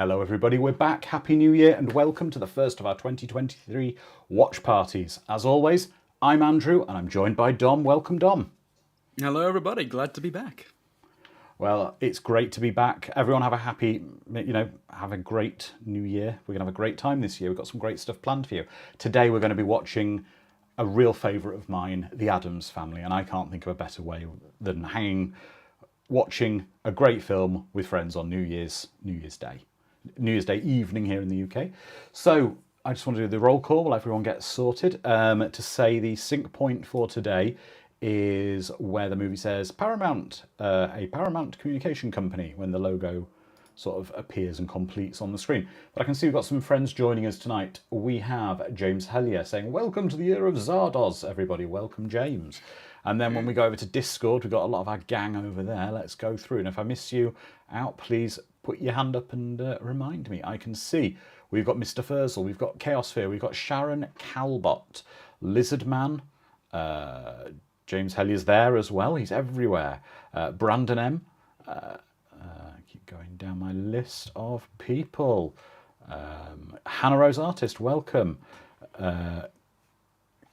Hello everybody, we're back. Happy New Year and welcome to the first of our 2023 watch parties. As always, I'm Andrew and I'm joined by Dom. Welcome, Dom. Hello everybody, glad to be back. Well, it's great to be back. Everyone have a happy, have a great New Year. We're going to have a great time this year. We've got some great stuff planned for you. Today we're going to be watching a real favourite of mine, The Addams Family, and I can't think of a better way than watching a great film with friends on New Year's Day evening here in the UK. So I just want to do the roll call while everyone gets sorted. To say the sync point for today is where the movie says Paramount, a Paramount communication company, when the logo sort of appears and completes on the screen. But I can see we've got some friends joining us tonight. We have James Hellier saying, welcome to the year of Zardoz, everybody. Welcome, James. And then when we go over to Discord, we've got a lot of our gang over there. Let's go through. And if I miss you out, please put your hand up and remind me. I can see we've got Mr. Furzel, we've got Chaosphere, we've got Sharon Calbot, Lizardman, James Hellier's there as well. He's everywhere. Brandon M. Keep going down my list of people. Hannah Rose Artist, welcome.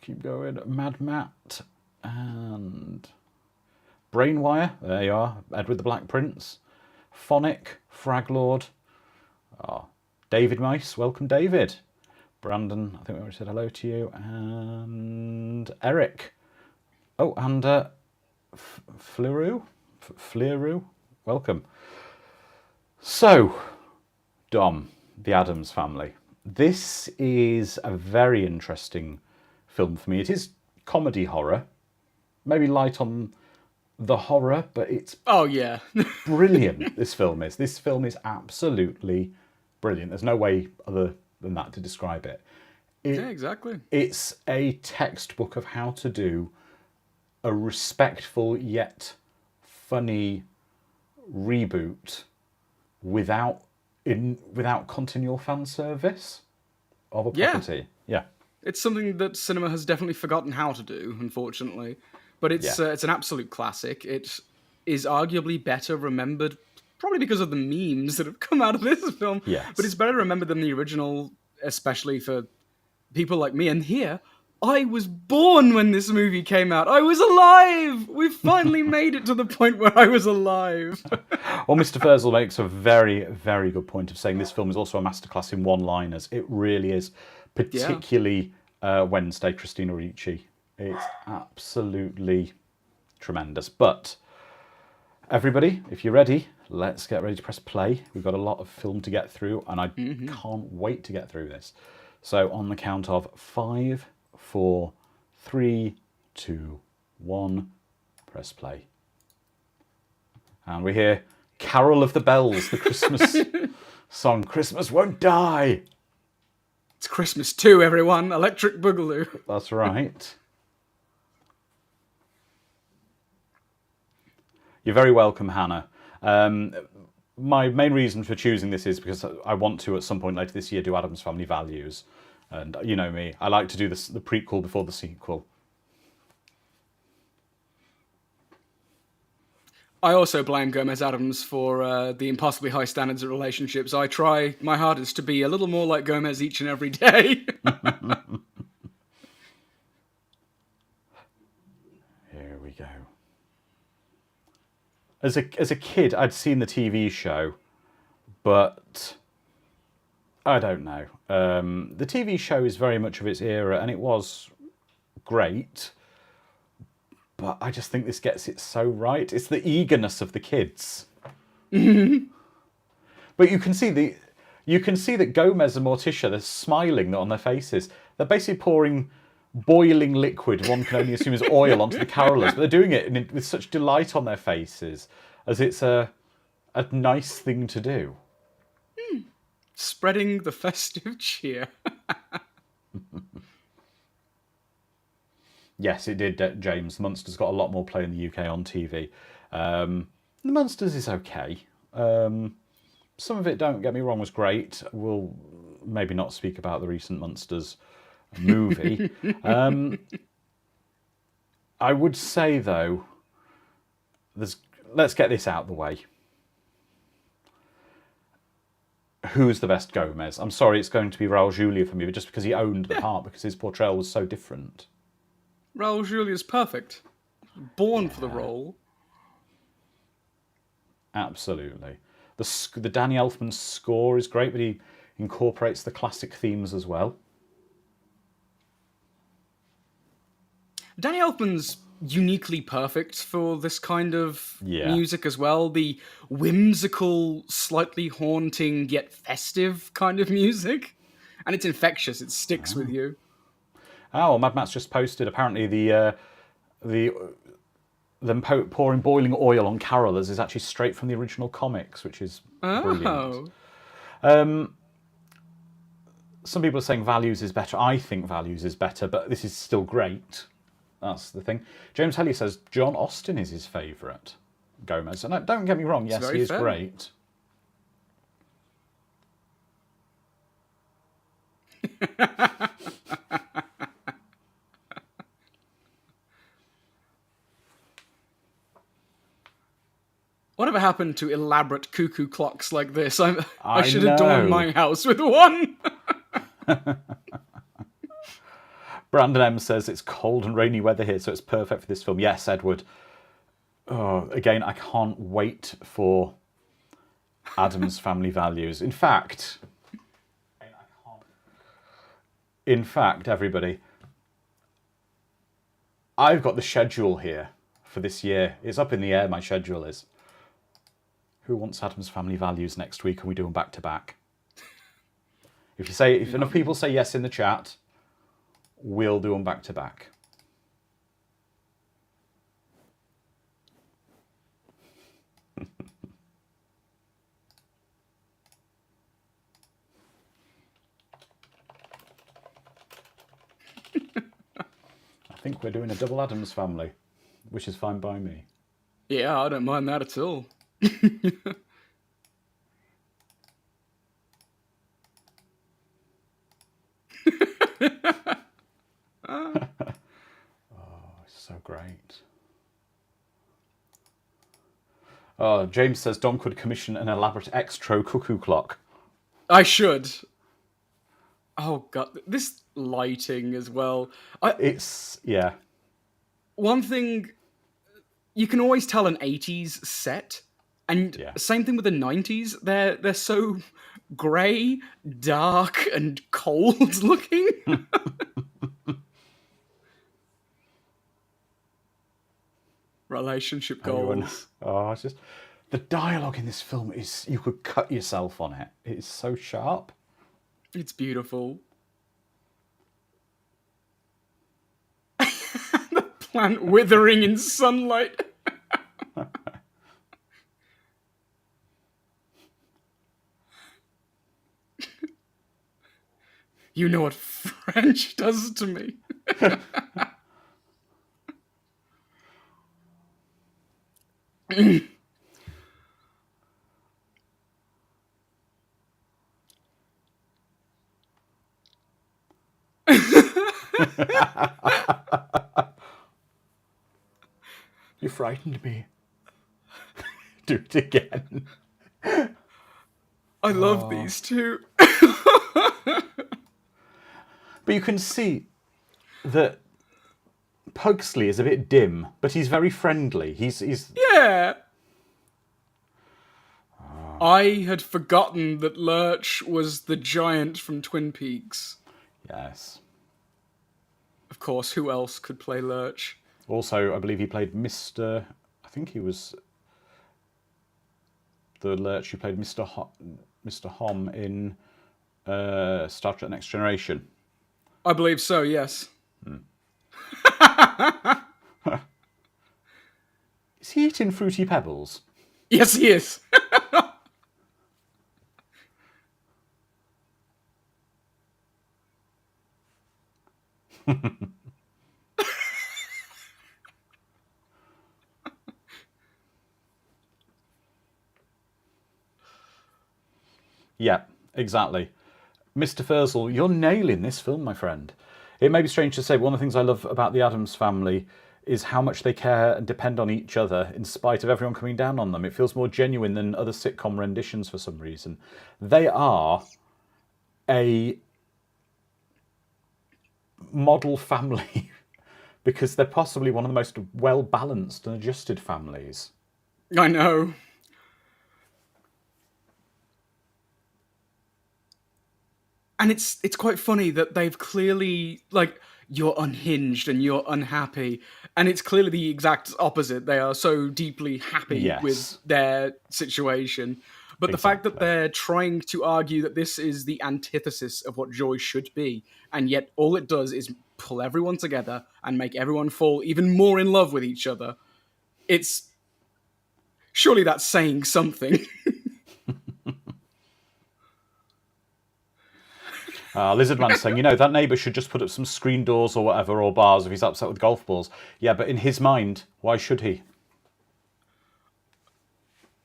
Keep going. Mad Matt. And Brainwire, there you are. Edward the Black Prince. Phonic, Fraglord. Oh, David Mice, welcome David. Brandon, I think we already said hello to you. And Eric. Oh, and Fleru, welcome. So, Dom, The Addams Family. This is a very interesting film for me. It is comedy horror. Maybe light on the horror, but it's brilliant. This film is. This film is absolutely brilliant. There's no way other than that to describe it. Yeah, exactly. It's a textbook of how to do a respectful yet funny reboot without continual fan service of a property. Yeah. It's something that cinema has definitely forgotten how to do, unfortunately. But it's an absolute classic. It is arguably better remembered, probably because of the memes that have come out of this film. Yes. But it's better remembered than the original, especially for people like me. And here, I was born when this movie came out. I was alive! We've finally made it to the point where I was alive. Well, Mr. Furzel makes a very, very good point of saying this film is also a masterclass in one-liners. It really is. Particularly Wednesday, Christina Ricci. It's absolutely tremendous. But everybody, if you're ready, let's get ready to press play. We've got a lot of film to get through, and I can't wait to get through this. So on the count of 5, 4, 3, 2, 1, press play. And we hear Carol of the Bells, the Christmas song. Christmas won't die. It's Christmas too, everyone. Electric Boogaloo. That's right. You're very welcome, Hannah. My main reason for choosing this is because I want to, at some point later this year, do Addams Family Values. And you know me, I like to do the prequel before the sequel. I also blame Gomez Addams for the impossibly high standards of relationships. I try my hardest to be a little more like Gomez each and every day. Here we go. As a kid, I'd seen the TV show, but I don't know. The TV show is very much of its era, and it was great. But I just think this gets it so right. It's the eagerness of the kids. But you can see that Gomez and Morticia, they're smiling on their faces. They're basically pouring boiling liquid, one can only assume is oil, onto the carolers, but they're doing it with such delight on their faces, as it's a nice thing to do. Spreading the festive cheer. Yes, it did, James. The Munsters got a lot more play in the UK on TV. The Munsters is okay. Some of it, don't get me wrong, was great. We'll maybe not speak about the recent Munsters movie. I would say, though, let's get this out of the way. who's the best Gomez? I'm sorry, it's going to be Raul Julia for me, but just because he owned the part, because his portrayal was so different. Raul Julia's perfect. Born for the role. Absolutely. The Danny Elfman score is great, but he incorporates the classic themes as well. Danny Elfman's uniquely perfect for this kind of music as well. The whimsical, slightly haunting, yet festive kind of music. And it's infectious. It sticks with you. Oh, Mad Matt's just posted, apparently, them pouring boiling oil on carolers is actually straight from the original comics, which is brilliant. Some people are saying Values is better. I think Values is better, but this is still great. That's the thing. James Helly says John Austin is his favourite Gomez. And don't get me wrong, yes, he is great. Whatever happened to elaborate cuckoo clocks like this? I should adorn my house with one. Brandon M says it's cold and rainy weather here, so it's perfect for this film. Yes, Edward. Oh, again, I can't wait for Addams Family Values. In fact, everybody, I've got the schedule here for this year. It's up in the air, my schedule is. Who wants Addams Family Values next week, and we do them back to back? If enough people say yes in the chat, we'll do them back to back. I think we're doing a double Addams Family, which is fine by me. Yeah, I don't mind that at all. So great. Oh, James says Dom could commission an elaborate extra cuckoo clock. I should. Oh god, this lighting as well. One thing, you can always tell an 80s set, and same thing with the 90s. They're so grey, dark, and cold looking. Relationship goals. It's just the dialogue in this film is, you could cut yourself on it. It's so sharp. It's beautiful. The plant withering in sunlight. You know what French does to me. You frightened me. Do it again. I love these two. But you can see that Pugsley is a bit dim, but he's very friendly. He's Yeah. I had forgotten that Lurch was the giant from Twin Peaks. Yes. Of course, who else could play Lurch? Also, I believe he played Mr. I think he was the Lurch who played Mr. Hom in Star Trek Next Generation. I believe so, yes. Is he eating Fruity Pebbles? Yes, he is. Yeah, exactly. Mr. Fursel, you're nailing this film, my friend. It may be strange to say, but one of the things I love about the Addams Family is how much they care and depend on each other in spite of everyone coming down on them. It feels more genuine than other sitcom renditions for some reason. They are a model family because they're possibly one of the most well-balanced and adjusted families. I know. And it's quite funny that they've clearly, like, you're unhinged and you're unhappy, and it's clearly the exact opposite. They are so deeply happy with Yes. their situation. But the fact that Exactly. they're trying to argue that this is the antithesis of what joy should be, and yet all it does is pull everyone together and make everyone fall even more in love with each other. It's surely that's saying something. Lizardman's saying, that neighbour should just put up some screen doors or whatever, or bars if he's upset with golf balls. Yeah, but in his mind, why should he?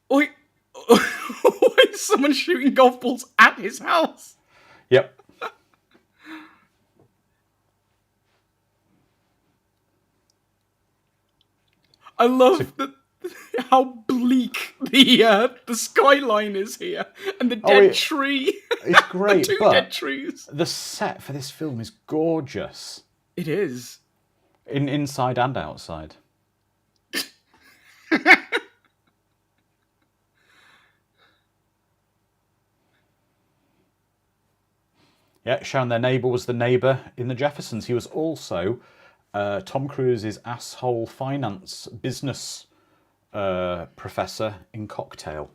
Why is someone shooting golf balls at his house? Yep. I love how bleak the skyline is here, and the dead tree. It's great, Two but dead trees. the set for this film is gorgeous. It is. Inside and outside. Yeah, Sharon, their neighbour, was the neighbour in The Jeffersons. He was also Tom Cruise's asshole finance business professor in Cocktail.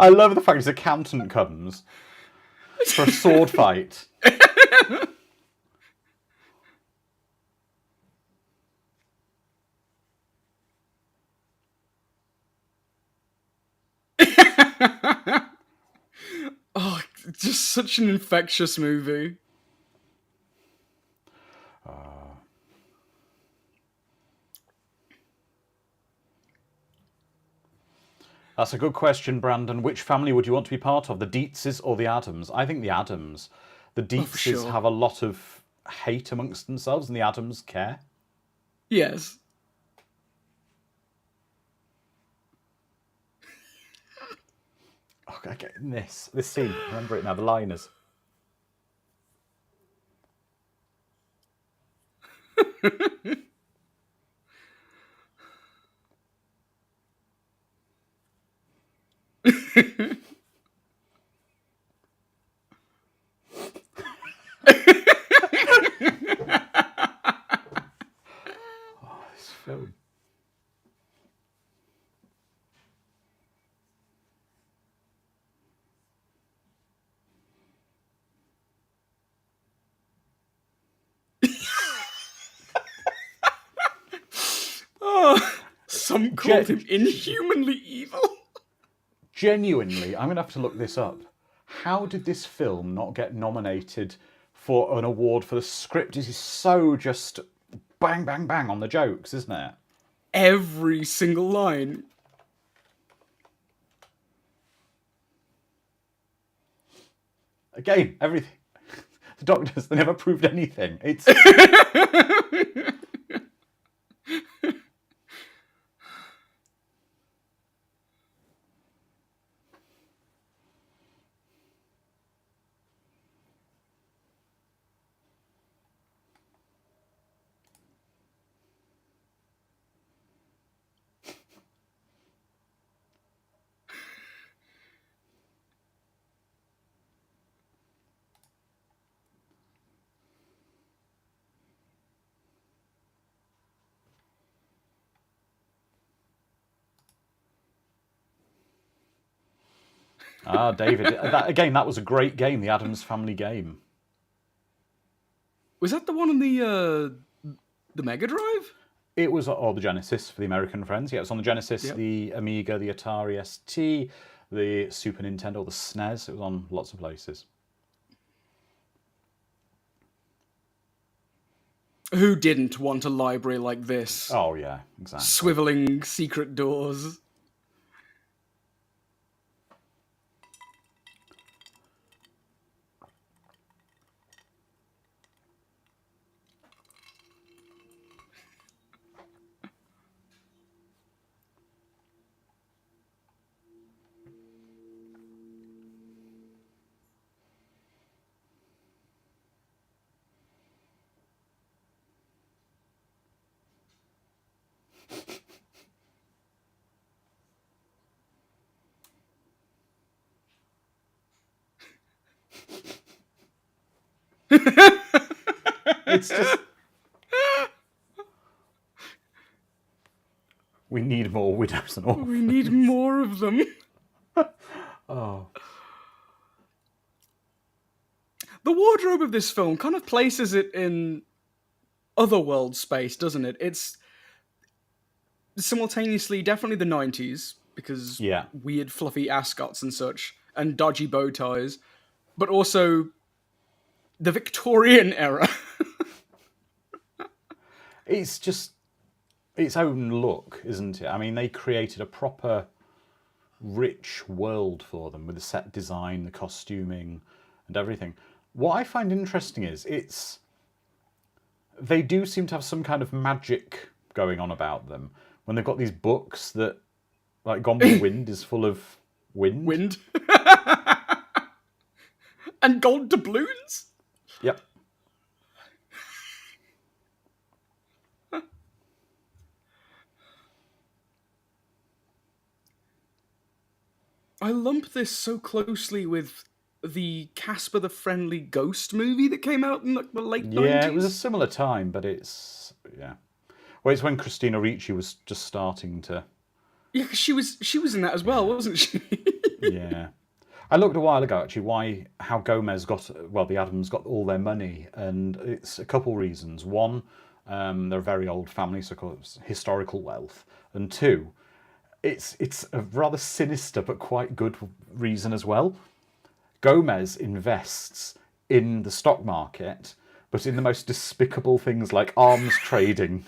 I love the fact his accountant comes for a sword fight. Oh, just such an infectious movie. That's a good question, Brandon. Which family would you want to be part of, the Dietzes or the Addams? I think the Addams. The Dietzes sure. have a lot of hate amongst themselves, and the Addams care. Yes. Oh, okay, this scene. Remember it now. The liners. This film. Some called him inhumanly evil. Genuinely, I'm going to have to look this up. How did this film not get nominated for an award for the script? It is so just bang, bang, bang on the jokes, isn't it? Every single line. Again, everything. The doctors, they never proved anything. It's... David. That was a great game, the Addams Family game. Was that the one on the Mega Drive? It was on the Genesis for the American friends. Yeah, it was on the Genesis, Yep. the Amiga, the Atari ST, the Super Nintendo, the SNES. It was on lots of places. Who didn't want a library like this? Oh yeah, exactly. Swiveling secret doors. It's just we need more widows and orphans. We need more of them. Oh. The wardrobe of this film kind of places it in otherworld space, doesn't it? It's simultaneously definitely the 90s, because Yeah. weird fluffy ascots and such, and dodgy bow ties, but also the Victorian era. It's just its own look, isn't it? I mean, they created a proper rich world for them with the set design, the costuming, and everything. What I find interesting is they do seem to have some kind of magic going on about them when they've got these books that, like Gone with the Wind, is full of wind. Wind. And gold doubloons? Yep. I lump this so closely with the Casper the Friendly Ghost movie that came out in like the late 90s. Yeah, it was a similar time, but yeah. Well, it's when Christina Ricci was just starting to. Yeah, 'cause she was in that as well, wasn't she? Yeah. I looked a while ago actually how Gomez the Addams got all their money, and it's a couple reasons. One, they're a very old family, so of course historical wealth, and two, it's a rather sinister but quite good reason as well. Gomez invests in the stock market, but in the most despicable things like arms trading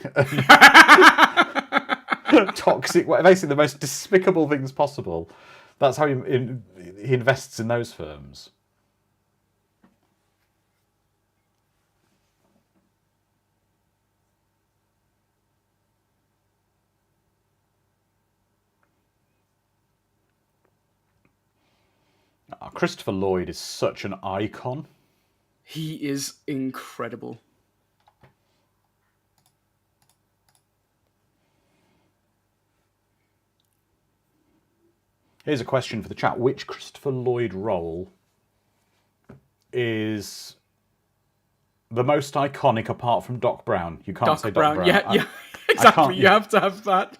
and toxic, basically the most despicable things possible. That's how he invests in those firms. Christopher Lloyd is such an icon. He is incredible. Here's a question for the chat. Which Christopher Lloyd role is the most iconic apart from Doc Brown? You can't say Doc Brown. Yeah, exactly. You have to have that.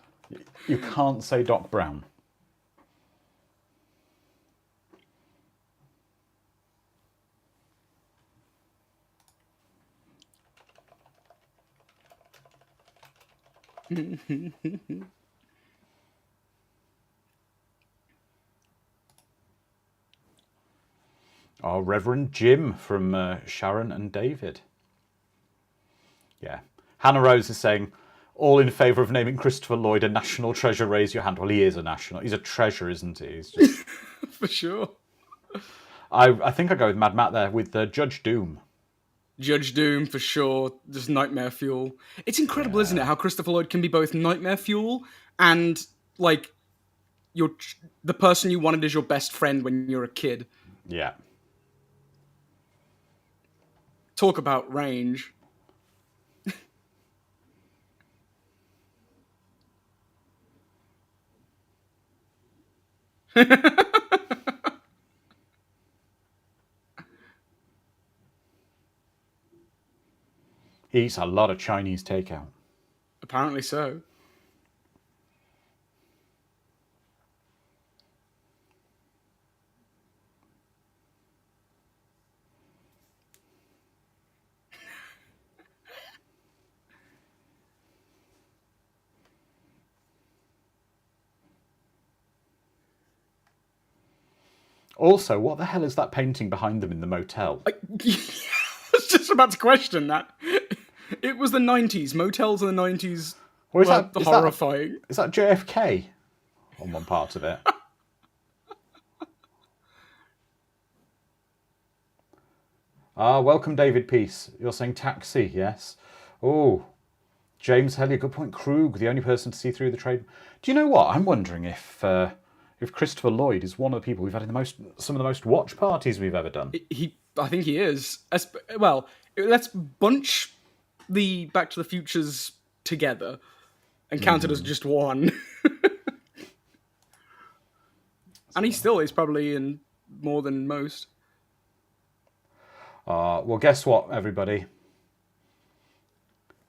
You can't say Doc Brown. Oh, Reverend Jim from Sharon and David. Yeah. Hannah Rose is saying, all in favour of naming Christopher Lloyd a national treasure, raise your hand. Well, he is a national. He's a treasure, isn't he? He's just... For sure. I think I go with Mad Matt there, with Judge Doom. Judge Doom, for sure. Just nightmare fuel. It's incredible, isn't it, how Christopher Lloyd can be both nightmare fuel and, like, the person you wanted as your best friend when you're a kid. Yeah. Talk about range. He eats a lot of Chinese takeout. Apparently so. Also, what the hell is that painting behind them in the motel? I was just about to question that. It was the 90s. Motels in the 90s Or were is that horrifying. Is that JFK on one part of it? Welcome, David Peace. You're saying Taxi, yes. Oh, James Hellier, good point. Krug, the only person to see through the trade. Do you know what? I'm wondering if Christopher Lloyd is one of the people we've had in some of the most watch parties we've ever done. I think he is. Well, let's bunch the Back to the Futures together and count it as just one. And he still is probably in more than most. Well, guess what, everybody?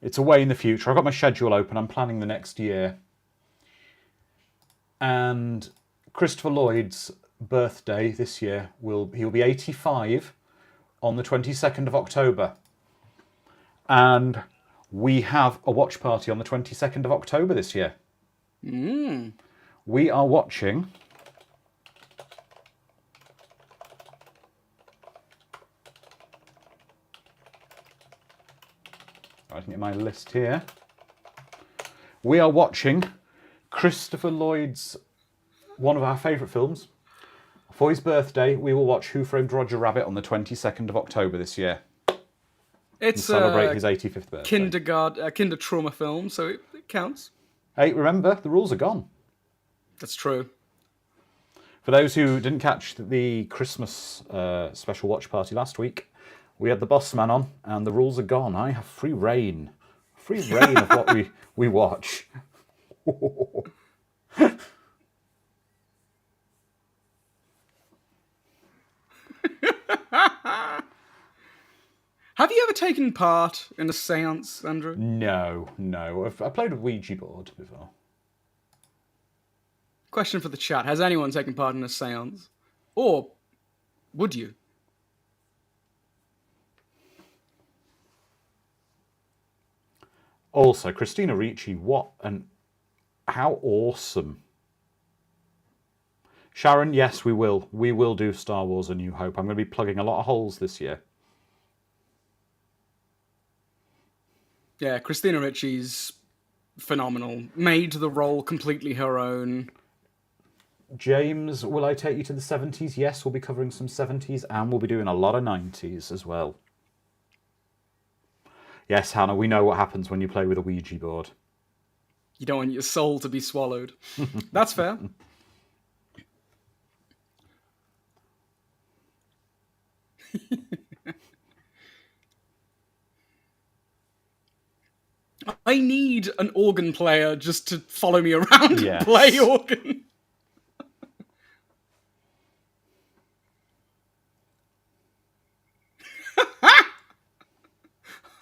It's away in the future. I've got my schedule open. I'm planning the next year. And Christopher Lloyd's birthday this year, he'll be 85 on the 22nd of October. And we have a watch party on the 22nd of October this year. We are watching... I can get my list here. We are watching Christopher Lloyd's, one of our favourite films. For his birthday, we will watch Who Framed Roger Rabbit on the 22nd of October this year. It's and celebrate his 85th birthday. Kinder trauma film, so it counts. Hey, remember, the rules are gone. That's true. For those who didn't catch the Christmas special watch party last week, we had the boss man on, and the rules are gone. I have free reign. Free reign of what we watch. Have you ever taken part in a seance, Andrew? No. I've played a Ouija board before. Question for the chat. Has anyone taken part in a seance? Or would you? Also, Christina Ricci, how awesome. Sharon, yes, we will. We will do Star Wars A New Hope. I'm going to be plugging a lot of holes this year. Yeah, Christina Ricci's phenomenal. Made the role completely her own. James, will I take you to the 70s? Yes, we'll be covering some 70s and we'll be doing a lot of 90s as well. Yes, Hannah, we know what happens when you play with a Ouija board. You don't want your soul to be swallowed. That's fair. I need an organ player just to follow me around and play organ.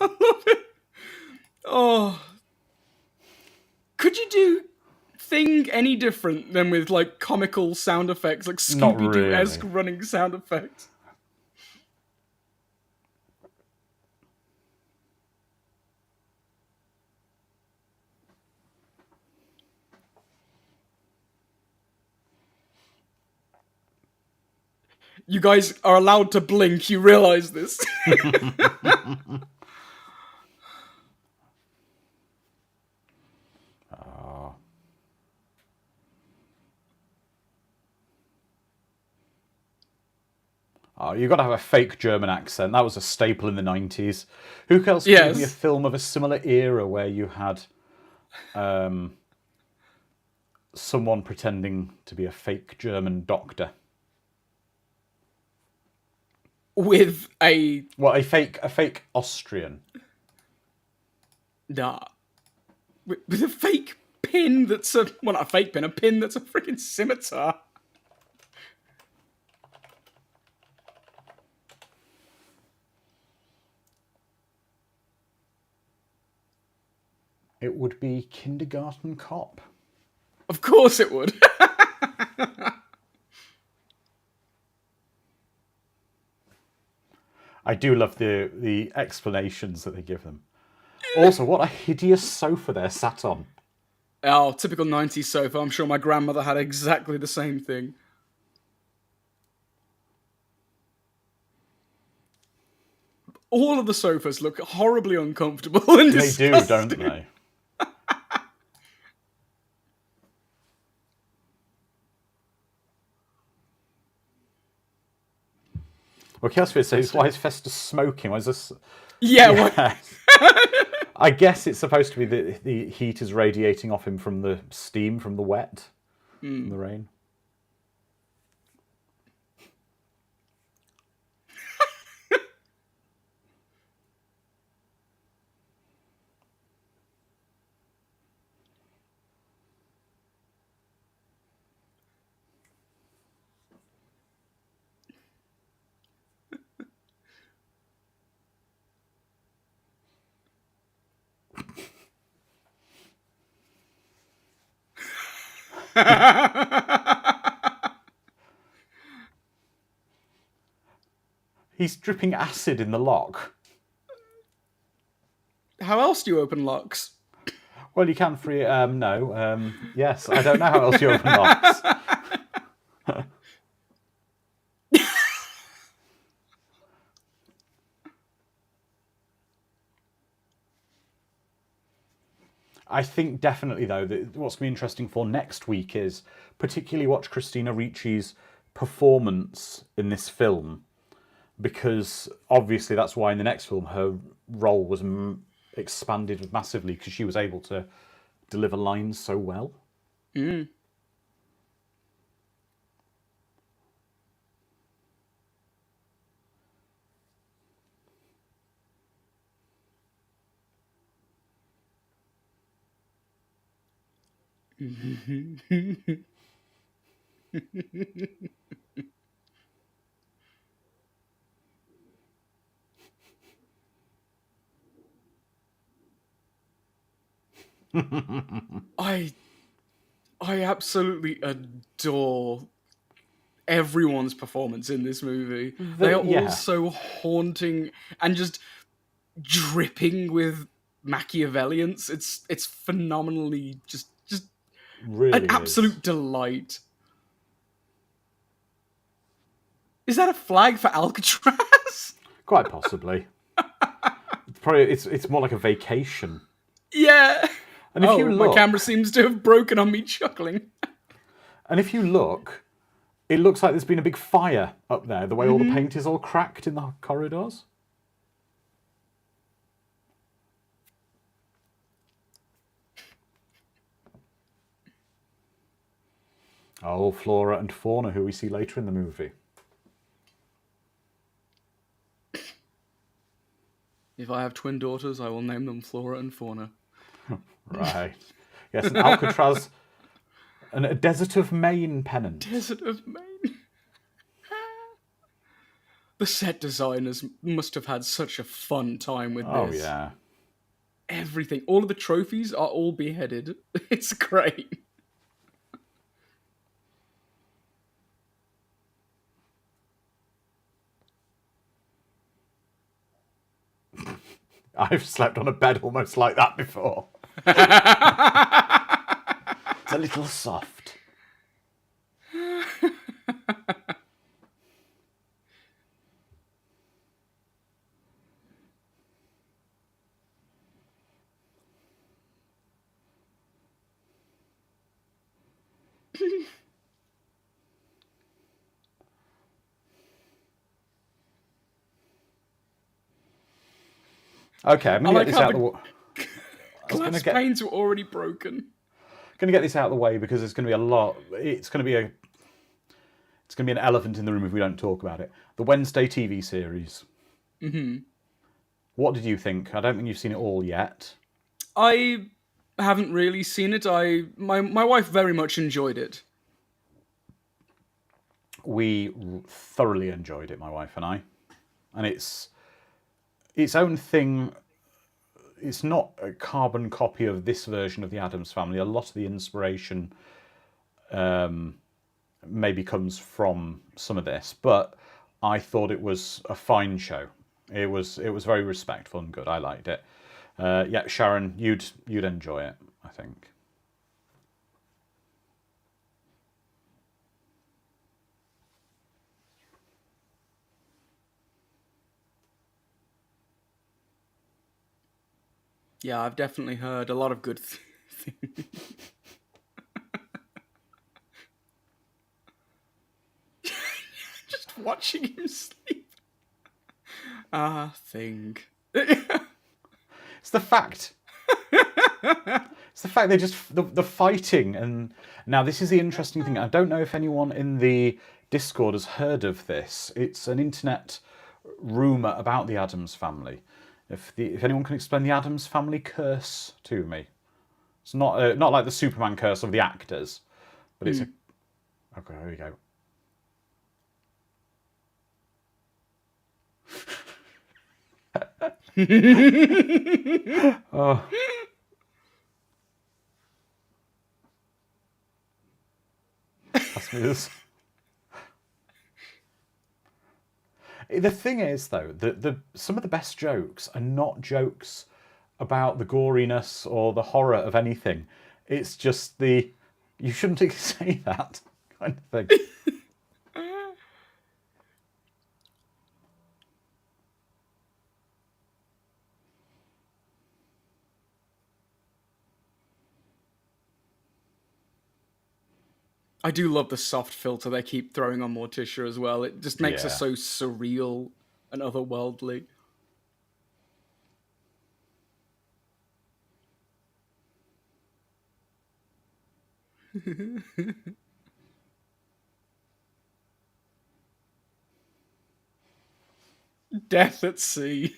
I love it. Oh. Could you do Thing any different than with, like, comical sound effects, like Scooby-Doo-esque running sound effects? You guys are allowed to blink, you realise this? Oh, you've got to have a fake German accent. That was a staple in the 90s. Who else could give me a film of a similar era where you had someone pretending to be a fake German doctor? With a... Well, a fake Austrian. Nah. With a fake pin that's a... Well, not a fake pin, a pin that's a freaking scimitar. It would be Kindergarten Cop. Of course it would. I do love the explanations that they give them. Also, what a hideous sofa they're sat on. Oh, typical 90s sofa. I'm sure my grandmother had exactly the same thing. All of the sofas look horribly uncomfortable and They do, don't disgusting. they? Well, Kelsey says, why is Festus smoking? Why is this... Yeah, what? I guess it's supposed to be that the heat is radiating off him from the steam, from the wet, from the rain. He's dripping acid in the lock. How else do you open locks? Well, you can free... no. Yes, I don't know how else you open locks. I think definitely, though, that what's going to be interesting for next week is particularly watch Christina Ricci's performance in this film, because obviously that's why in the next film her role was expanded massively, because she was able to deliver lines so well. I absolutely adore everyone's performance in this movie. They are all so haunting and just dripping with Machiavelliance. It's phenomenally just Really an absolute delight. Is that a flag for Alcatraz? Quite possibly. It's more like a vacation. Yeah. And if you look, my camera seems to have broken on me chuckling. And if you look, it looks like there's been a big fire up there, the way all the paint is all cracked in the corridors. Oh, Flora and Fauna, who we see later in the movie. If I have twin daughters, I will name them Flora and Fauna. Right. Yes, an Alcatraz and a Desert of Maine pennant. Desert of Maine. The set designers must have had such a fun time with this. Oh, yeah. Everything. All of the trophies are all beheaded. It's great. I've slept on a bed almost like that before. It's a little soft. Okay, I'm going to get this out of the way. Glass panes were already broken. Going to get this out of the way because there's going to be a lot. It's going to be an elephant in the room if we don't talk about it. The Wednesday TV series. What did you think? I don't think you've seen it all yet. I haven't really seen it. My wife very much enjoyed it. We thoroughly enjoyed it, my wife and I, and it's its own thing. It's not a carbon copy of this version of the Addams Family. A lot of the inspiration maybe comes from some of this, but I thought it was a fine show. It was very respectful and good. I liked it. Yeah, Sharon, you'd enjoy it, I think. Yeah, I've definitely heard a lot of good things. Just watching him sleep. Thing. It's the fact. It's the fact they just the fighting. And now this is the interesting thing. I don't know if anyone in the Discord has heard of this. It's an internet rumor about the Addams family. If anyone can explain the Addams family curse to me, it's not like the Superman curse of the actors, but it's a. Okay, here we go. Oh. Pass me this. The thing is, though, that some of the best jokes are not jokes about the goriness or the horror of anything. It's just the you shouldn't say that kind of thing. I do love the soft filter they keep throwing on Morticia as well. It just makes her Yeah. so surreal and otherworldly. Death at sea.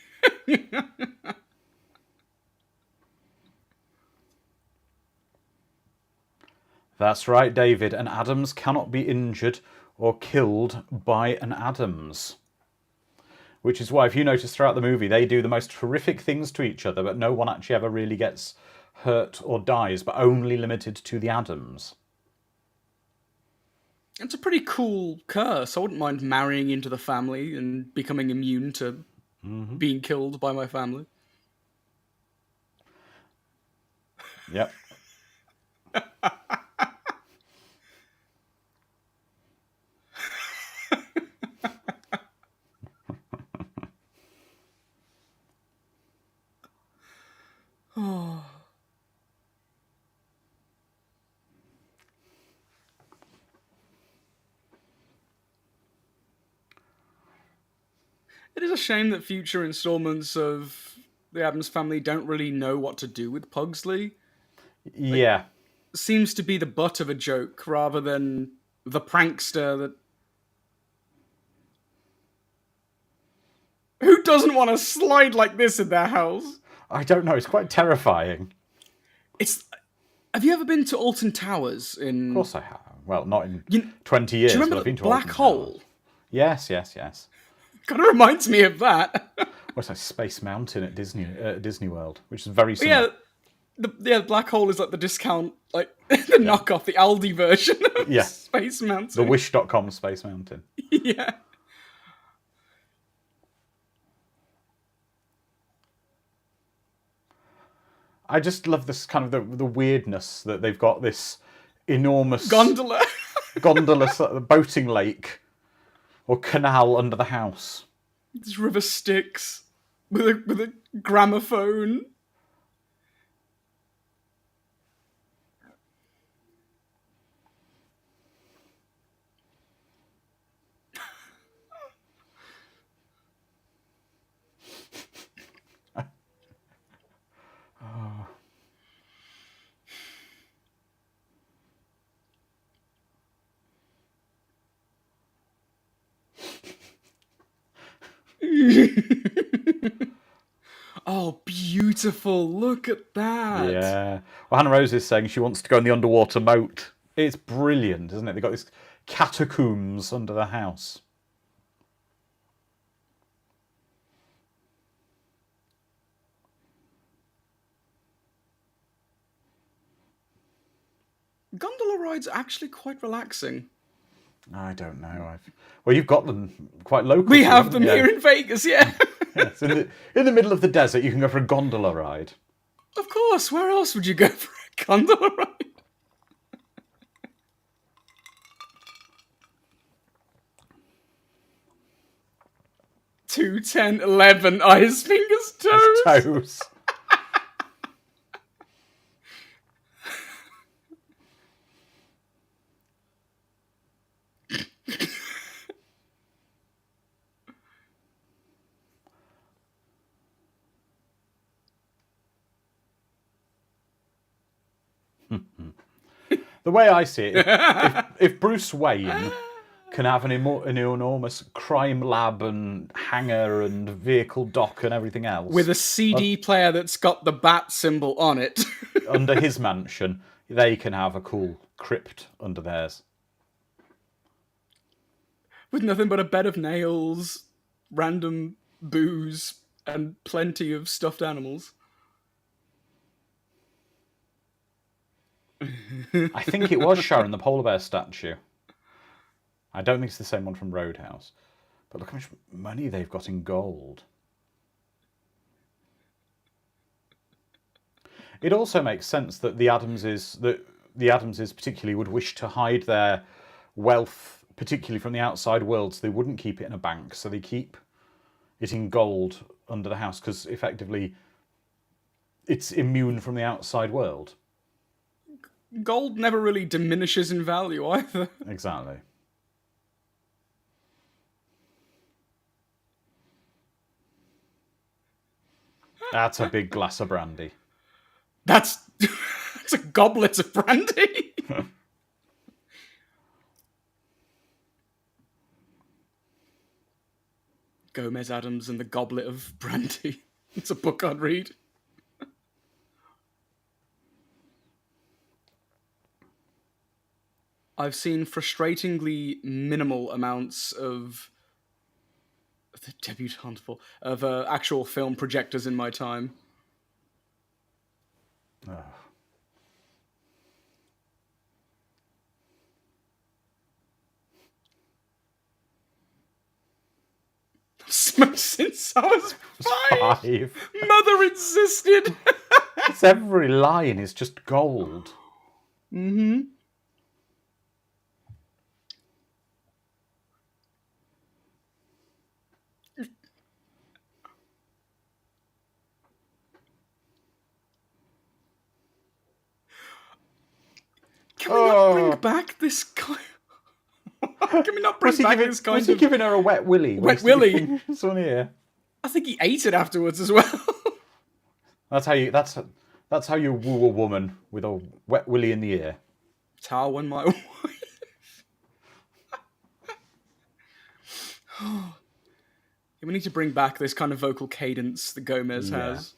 That's right, David. An Addams cannot be injured or killed by an Addams. Which is why, if you notice throughout the movie, they do the most horrific things to each other, but no one actually ever really gets hurt or dies, but only limited to the Addams. It's a pretty cool curse. I wouldn't mind marrying into the family and becoming immune to being killed by my family. Yep. It is a shame that future installments of the Addams Family don't really know what to do with Pugsley. Yeah. Seems to be the butt of a joke rather than the prankster that. Who doesn't want to slide like this in their house? I don't know. It's quite terrifying. It's. Have you ever been to Alton Towers in? Of course I have. Well, not in 20 years. Do you remember but I've been the to black Alton hole? Towers. Yes, yes, yes. Kind of reminds me of that. What's that? Space Mountain at Disney World, which is very Yeah, similar. the black hole is like the discount, like the knockoff, the Aldi version of Yeah. Space Mountain. The Wish.com Space Mountain. Yeah. I just love this kind of the weirdness that they've got this enormous Gondola. boating lake or canal under the house. This river Styx with a gramophone. Oh, beautiful. Look at that. Yeah. Well, Hannah Rose is saying she wants to go in the underwater moat. It's brilliant, isn't it? They've got these catacombs under the house. Gondola rides are actually quite relaxing. I don't know. Well, you've got them quite local. We have them here in Vegas, yeah. Yes, in the middle of the desert, you can go for a gondola ride. Of course, where else would you go for a gondola ride? 2, 10, 11, eyes, fingers, toes. Toes. The way I see it, if Bruce Wayne can have an enormous crime lab and hangar and vehicle dock and everything else with a CD player that's got the bat symbol on it under his mansion, they can have a cool crypt under theirs. With nothing but a bed of nails, random booze, and plenty of stuffed animals. I think it was Sharon, the polar bear statue. I don't think it's the same one from Roadhouse. But look how much money they've got in gold. It also makes sense that the Addamses particularly would wish to hide their wealth, particularly from the outside world, so they wouldn't keep it in a bank. So they keep it in gold under the house because effectively it's immune from the outside world. Gold never really diminishes in value either. Exactly. That's a big glass of brandy. That's a goblet of brandy. Gomez Addams and the Goblet of Brandy. It's a book I'd read. I've seen frustratingly minimal amounts of the debutante of actual film projectors in my time. Oh. I've smoked since I was 5. Mother insisted. It's every line is just gold. Mm-hmm. Can we not bring back this kind? Can we not bring back this kind was he giving her a wet willy? Wet willy? This one here. I think he ate it afterwards as well. That's how you woo a woman with a wet willy in the ear. That's how I won my wife. We need to bring back this kind of vocal cadence that Gomez has.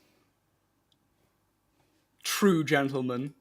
True gentleman.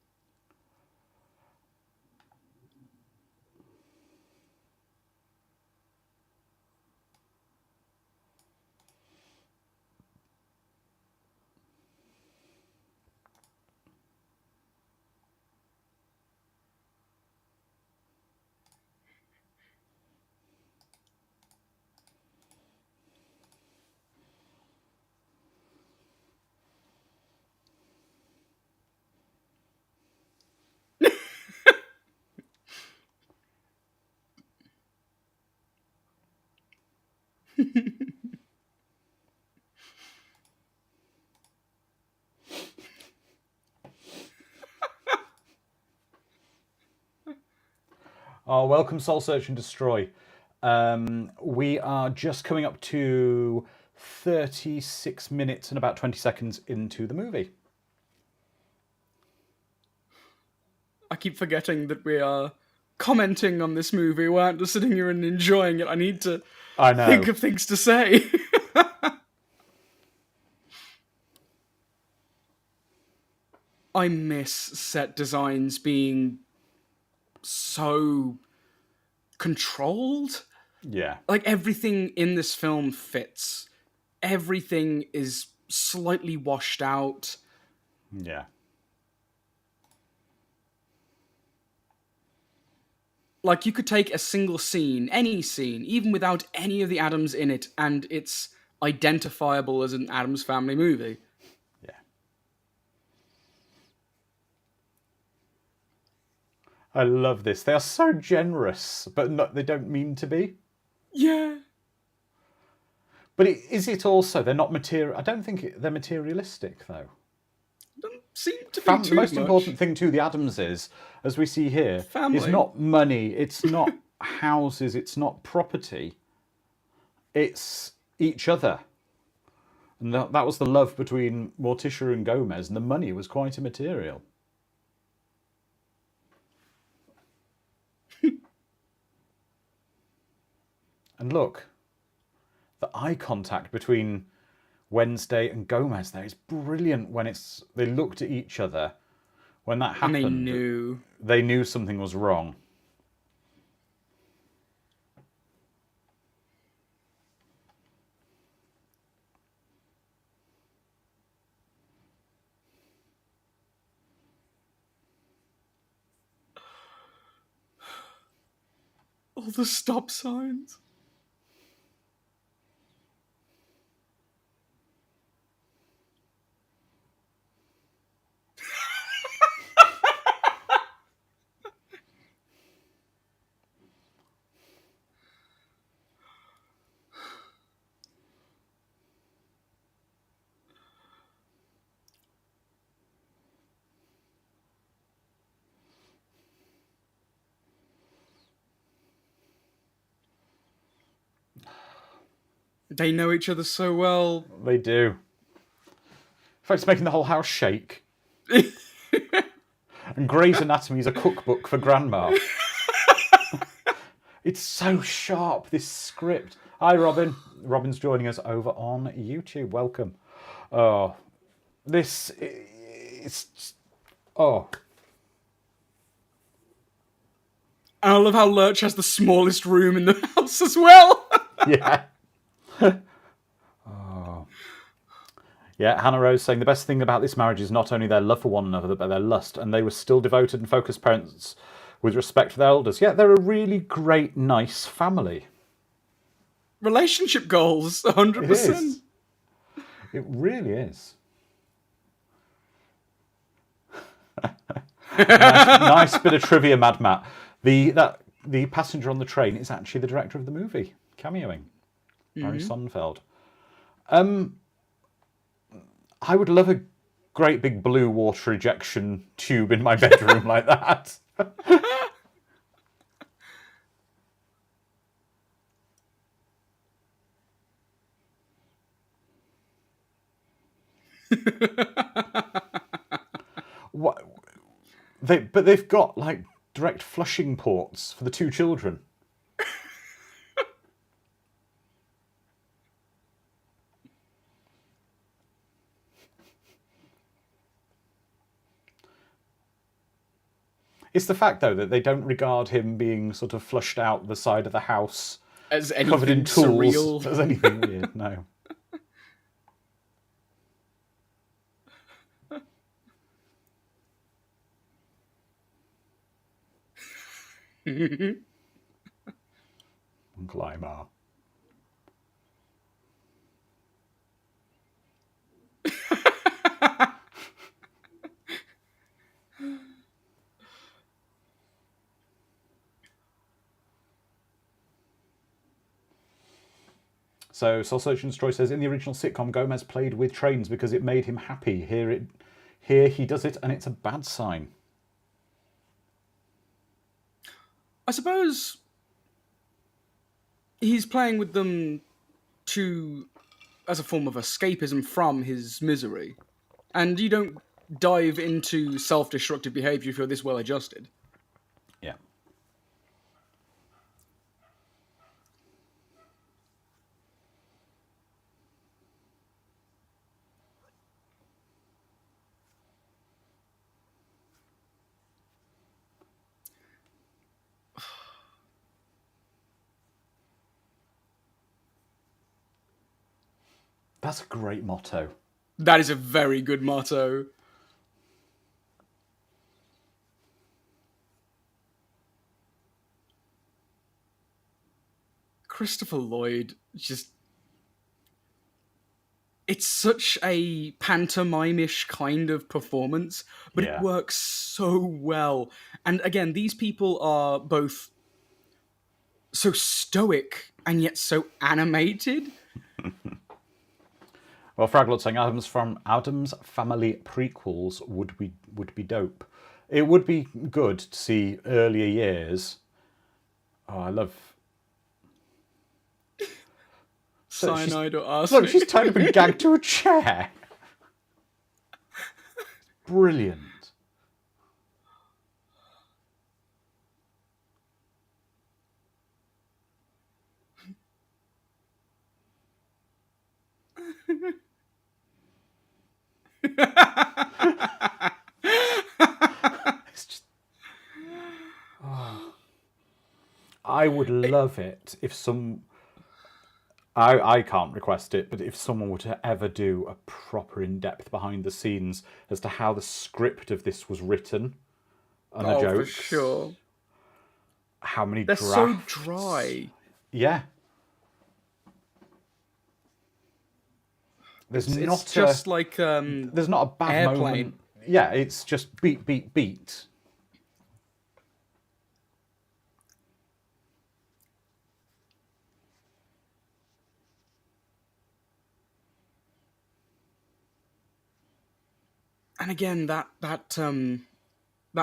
Oh, welcome Soul Search and Destroy. We are just coming up to 36 minutes and about 20 seconds into the movie. I keep forgetting that we are commenting on this movie. We aren't just sitting here and enjoying it. I need to think of things to say. I miss set designs being so controlled. Yeah. Like, everything in this film fits. Everything is slightly washed out. Yeah. Like, you could take a single scene, any scene, even without any of the Addams in it, and it's identifiable as an Addams Family movie. Yeah. I love this. They are so generous, but they don't mean to be. Yeah. But is it also, they're not material? I don't think they're materialistic, though. Doesn't seem to be too The most much. important thing to the Addams is, as we see here, Family. is not money. It's not houses, it's not property, it's each other. And that was the love between Morticia and Gomez, and the money was quite immaterial. And look, the eye contact between Wednesday and Gomez there is brilliant when they looked at each other. When that happened, And they knew something was wrong. all the stop signs. They know each other so well. They do. In fact, it's making the whole house shake. And Grey's Anatomy is a cookbook for grandma. It's so sharp, this script. Hi, Robin. Robin's joining us over on YouTube. Welcome. Oh, this is... Oh. And I love how Lurch has the smallest room in the house as well. Yeah. Oh. Yeah, Hannah Rose saying the best thing about this marriage is not only their love for one another, but their lust, and they were still devoted and focused parents with respect for their elders. Yeah, they're a really great, nice family. Relationship goals, 100%. It is. It really is. nice bit of trivia, Mad Matt. The passenger on the train is actually the director of the movie, cameoing. Barry Sonnenfeld. I would love a great big blue water ejection tube in my bedroom like that. What? But they've got like direct flushing ports for the two children. It's the fact, though, that they don't regard him being sort of flushed out the side of the house As covered in anything tools surreal. as anything weird. No. Uncle Imar. So, Soul Surgeon's Troy says, in the original sitcom, Gomez played with trains because it made him happy. Here he does it, and it's a bad sign. I suppose he's playing with them as a form of escapism from his misery. And you don't dive into self-destructive behavior if you're this well adjusted. Yeah. That's a great motto. That is a very good motto. Christopher Lloyd, it's such a pantomime-ish kind of performance, but Yeah. it works so well. And again, these people are both so stoic and yet so animated. Well, Fraglot saying Addams Family prequels would be dope. It would be good to see earlier years Oh, I love. So Cyanide or look, arsenic. she's tied up and gagged to a chair. Brilliant. It's just. Oh. I would love it if some. I can't request it, but if someone were to ever do a proper in-depth behind the scenes as to how the script of this was written and the Oh, for jokes, sure. how many They're drafts. so dry. Yeah. There's It's not just a, like there's not a bad Airplane. moment. Yeah, it's just beat, beat, beat. And again, that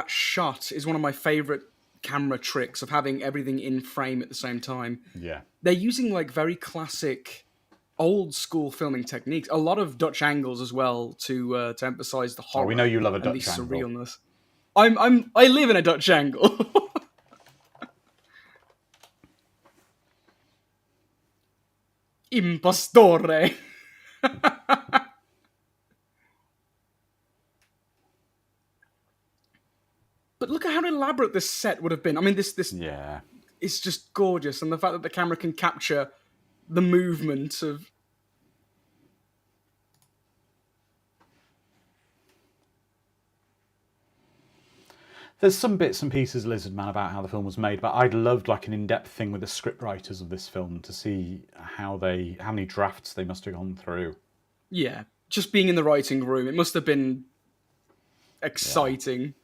shot is one of my favorite camera tricks of having everything in frame at the same time. Yeah. They're using like very classic, old school filming techniques. A lot of Dutch angles as well to emphasize the horror. We know you love a and Dutch the angle. surrealness. I live in a Dutch angle. Impostore. But look at how elaborate this set would have been. I mean, this Yeah. is just gorgeous, and the fact that the camera can capture the movement of. There's some bits and pieces, Lizard Man, about how the film was made, but I'd loved like an in-depth thing with the script writers of this film to see how many drafts they must have gone through. Yeah, just being in the writing room, it must have been exciting.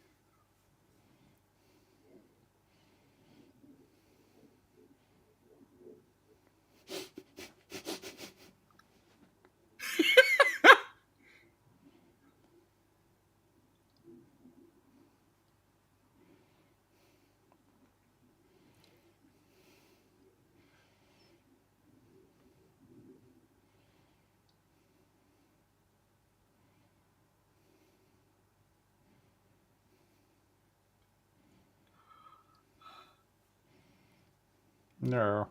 No.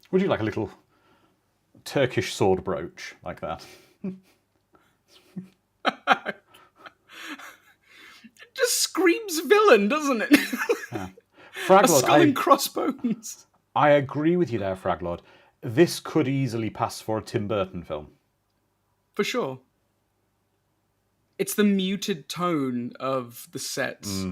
Would you like a little Turkish sword brooch like that? It just screams villain, doesn't it? Yeah. A Fraglord, skull and crossbones. I agree with you there, Fraglord. This could easily pass for a Tim Burton film. For sure. It's the muted tone of the sets.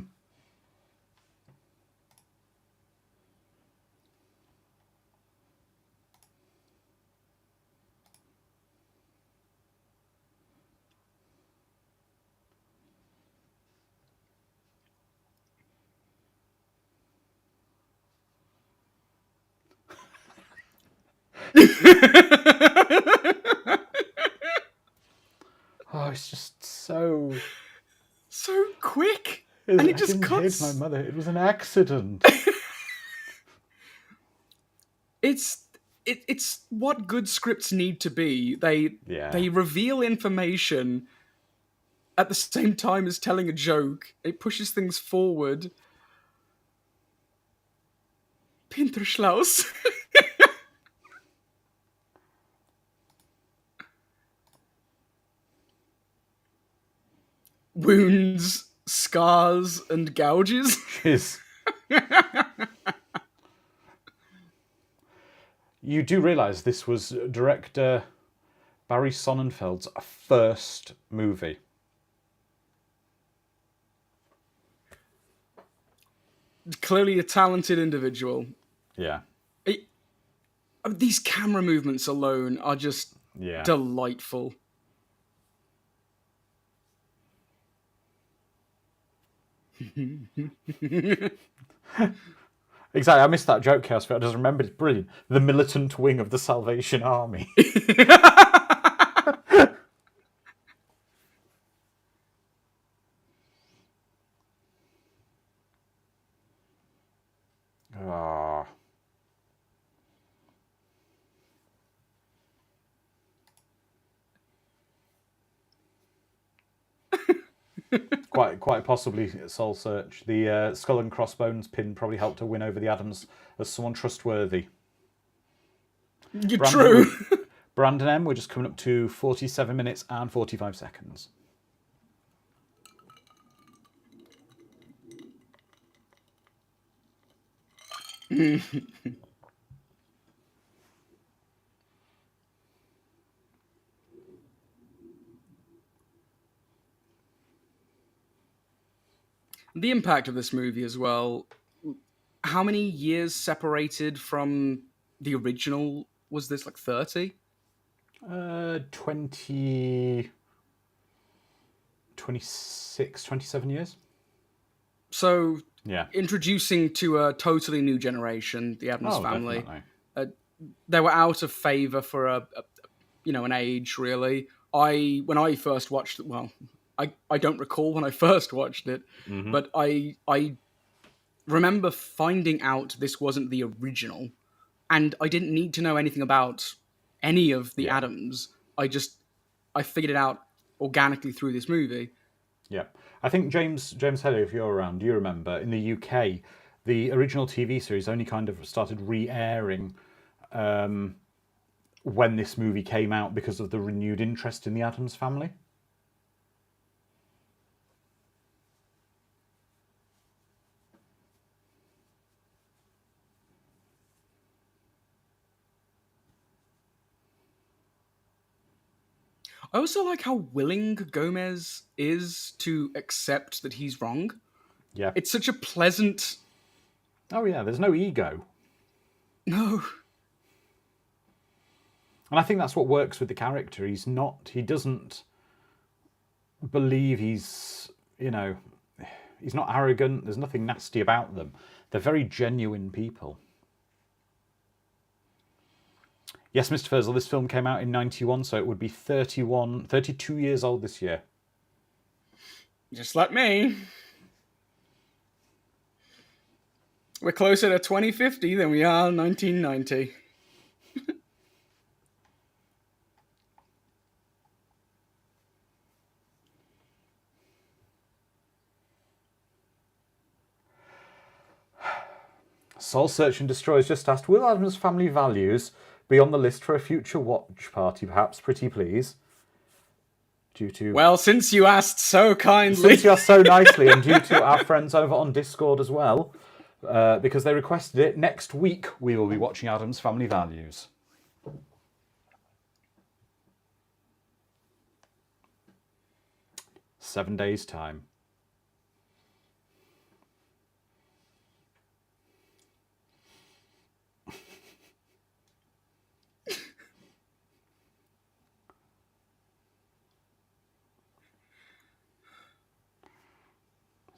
Oh, it's just so. So quick. And it just I didn't cuts. hit my mother. It was an accident. It's what good scripts need to be. They reveal information at the same time as telling a joke. It pushes things forward. Pinterschlaus. Wounds, scars, and gouges. Is. You do realise this was director Barry Sonnenfeld's first movie. Clearly a talented individual. Yeah. These camera movements alone are just delightful. Exactly, I missed that joke, Chaos Fit. I just remembered it's brilliant. The militant wing of the Salvation Army. Quite possibly Soul Search. The skull and crossbones pin probably helped her win over the Addams as someone trustworthy. You're Brandon, true. Brandon M, we're just coming up to 47 minutes and 45 seconds. The impact of this movie as well. How many years separated from the original was this? Like 30? 26, 27 years. So, Yeah. introducing to a totally new generation, the Addams family. Definitely. They were out of favor for an age, really. When I first watched it, well, I don't recall when I first watched it, but I remember finding out this wasn't the original, and I didn't need to know anything about any of the Addams. I figured it out organically through this movie. Yeah. I think James Heller, if you're around, you remember in the UK, the original TV series only kind of started re-airing when this movie came out because of the renewed interest in the Addams family. I also like how willing Gomez is to accept that he's wrong. Yeah. It's such a pleasant... Oh yeah, there's no ego. No. And I think that's what works with the character. He doesn't believe he's not arrogant. There's nothing nasty about them. They're very genuine people. Yes, Mr. Furzel, this film came out in 91, so it would be 32 years old this year. Just like me. We're closer to 2050 than we are 1990. Soul Search and Destroy has just asked, will Addams family values be on the list for a future watch party, perhaps, pretty please? Well, since you asked so kindly. Since you asked so nicely, and due to our friends over on Discord as well, because they requested it, next week we will be watching Addams Family Values. Seven days' time.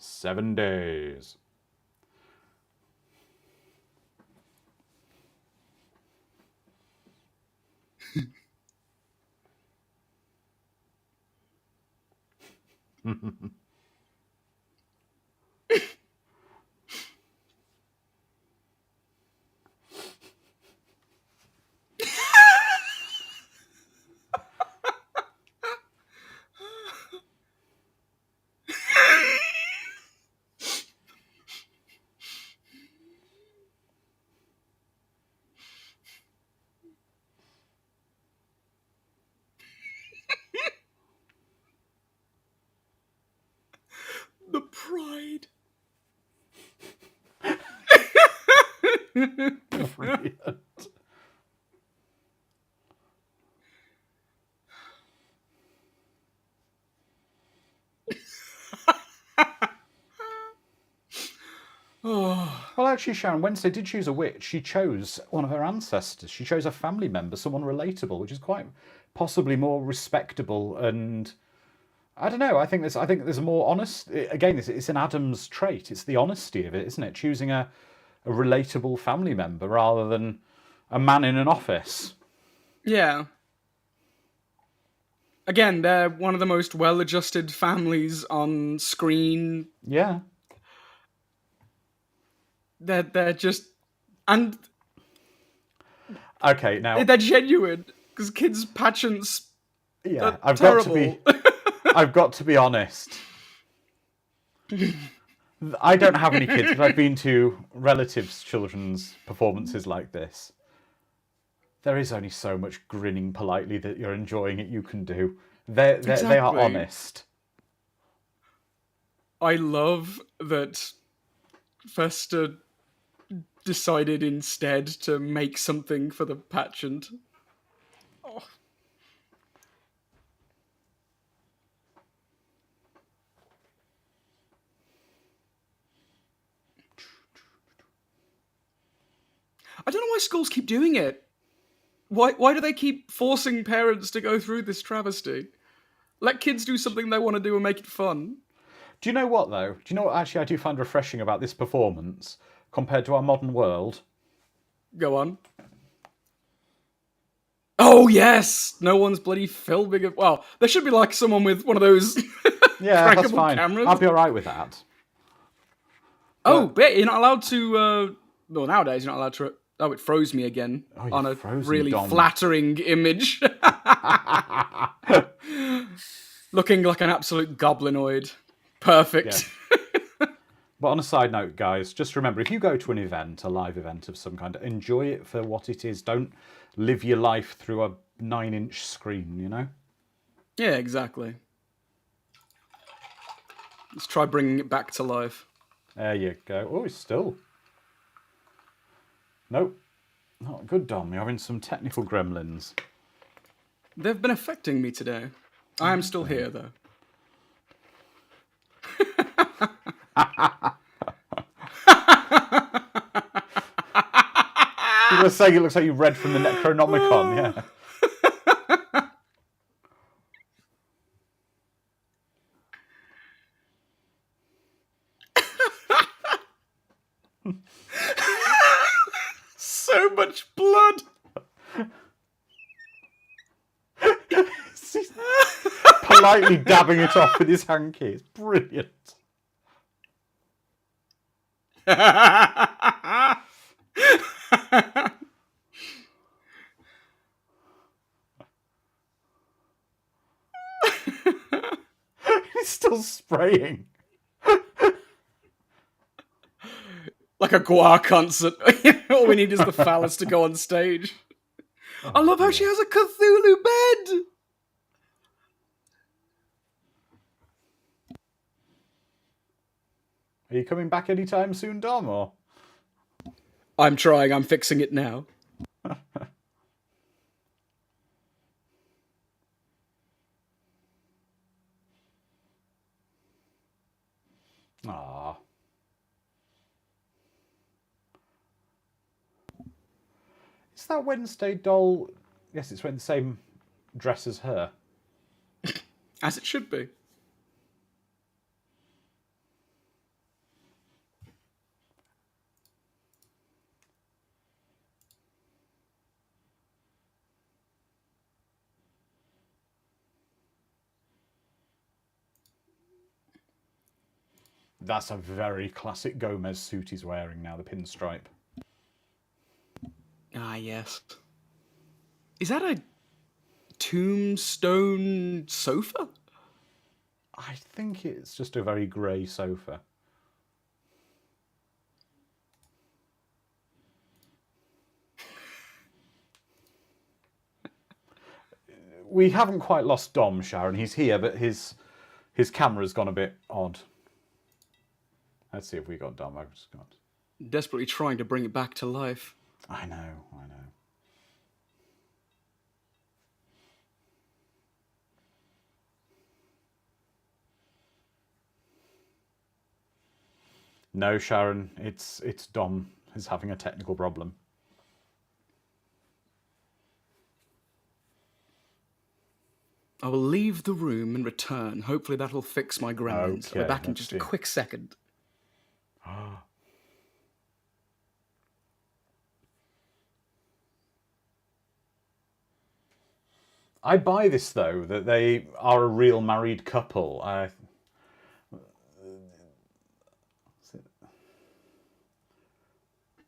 Seven days. The pride. Brilliant. Well, actually, Sharon, Wednesday did choose a witch. She chose one of her ancestors. She chose a family member, someone relatable, which is quite possibly more respectable. And I don't know. I think there's a more honest. Again, it's an Addams trait. It's the honesty of it, isn't it? Choosing a relatable family member rather than a man in an office. Yeah. Again, they're one of the most well-adjusted families on screen. Yeah. They're just... And... Okay, now... They're genuine. Because kids' patients... Yeah, I've got to be honest. I don't have any kids, but I've been to relatives' children's performances like this. There is only so much grinning politely that you're enjoying it you can do. They are Exactly. honest. I love that Fester decided instead to make something for the pageant. Oh. I don't know why schools keep doing it. Why do they keep forcing parents to go through this travesty? Let kids do something they want to do and make it fun. Do you know what, though? Do you know what actually I do find refreshing about this performance compared to our modern world? Go on. Oh, yes! No one's bloody filming it. Well, there should be like someone with one of those Yeah, that's trackable fine. cameras. I'll be all right with that. Oh, but you're not allowed to... well, nowadays you're not allowed to... Oh, it froze me again Oh, on a frozen, really Dom. flattering image. Looking like an absolute goblinoid. Perfect. Yeah. But on a side note, guys, just remember, if you go to an event, a live event of some kind, enjoy it for what it is. Don't live your life through a 9-inch screen, you know? Yeah, exactly. Let's try bringing it back to life. There you go. Oh, it's still... Nope. Not good, Dom. You're having some technical gremlins. They've been affecting me today. I am still here, though. You were saying it looks like you read from the Necronomicon, yeah. So much blood! He's politely dabbing it off with his hanky. It's brilliant. He's still spraying. Like a Gua concert. All we need is the phallus to go on stage. I love how she has a Cthulhu bed! Are you coming back anytime soon, Dom, or...? I'm trying, I'm fixing it now. Aww. Is that Wednesday doll... Yes, it's wearing the same dress as her. As it should be. That's a very classic Gomez suit he's wearing now, the pinstripe. Ah, yes. Is that a tombstone sofa? I think it's just a very grey sofa. We haven't quite lost Dom, Sharon. He's here, but his camera's gone a bit odd. Let's see if we got Dom. I've just got... Desperately trying to bring it back to life. I know. No, Sharon, it's Dom who's having a technical problem. I will leave the room and return. Hopefully that'll fix my gremlins. Okay, I'll be back in let's just see. a quick second. I buy this, though, that they are a real married couple.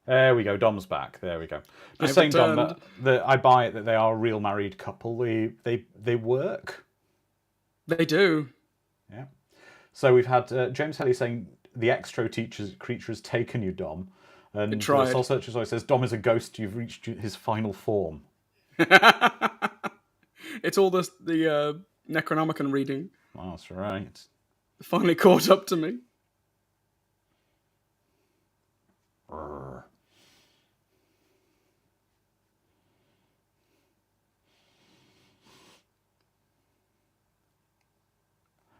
There we go, Dom's back. There we go. Just saying, Dom, that I buy it that they are a real married couple. They work. They do. Yeah. So we've had James Helly saying the extra creature has taken you, Dom. It And tried. Soul Searcher's always says, Dom is a ghost, you've reached his final form. It's all the Necronomicon reading. That's right. Finally caught up to me.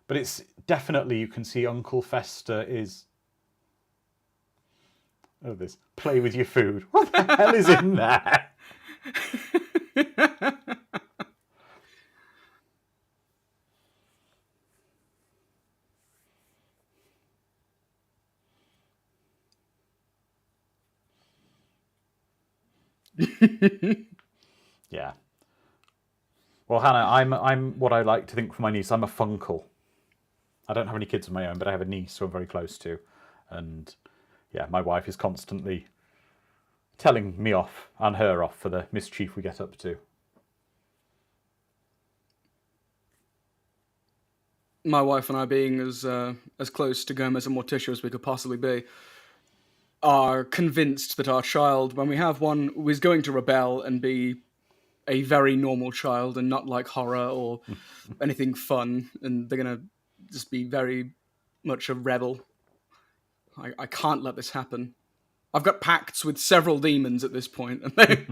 But it's definitely, you can see Uncle Fester is... Oh, this. Play with your food. What the hell is in there? Yeah. Well, Hannah, I'm what I like to think for my niece. I'm a funkle. I don't have any kids of my own, but I have a niece who I'm very close to. And yeah, my wife is constantly telling me off and her off for the mischief we get up to. My wife and I, being as close to Gomez and Morticia as we could possibly be, are convinced that our child, when we have one, is going to rebel and be a very normal child and not like horror or anything fun, and they're going to just be very much a rebel. I can't let this happen. I've got pacts with several demons at this point, and they...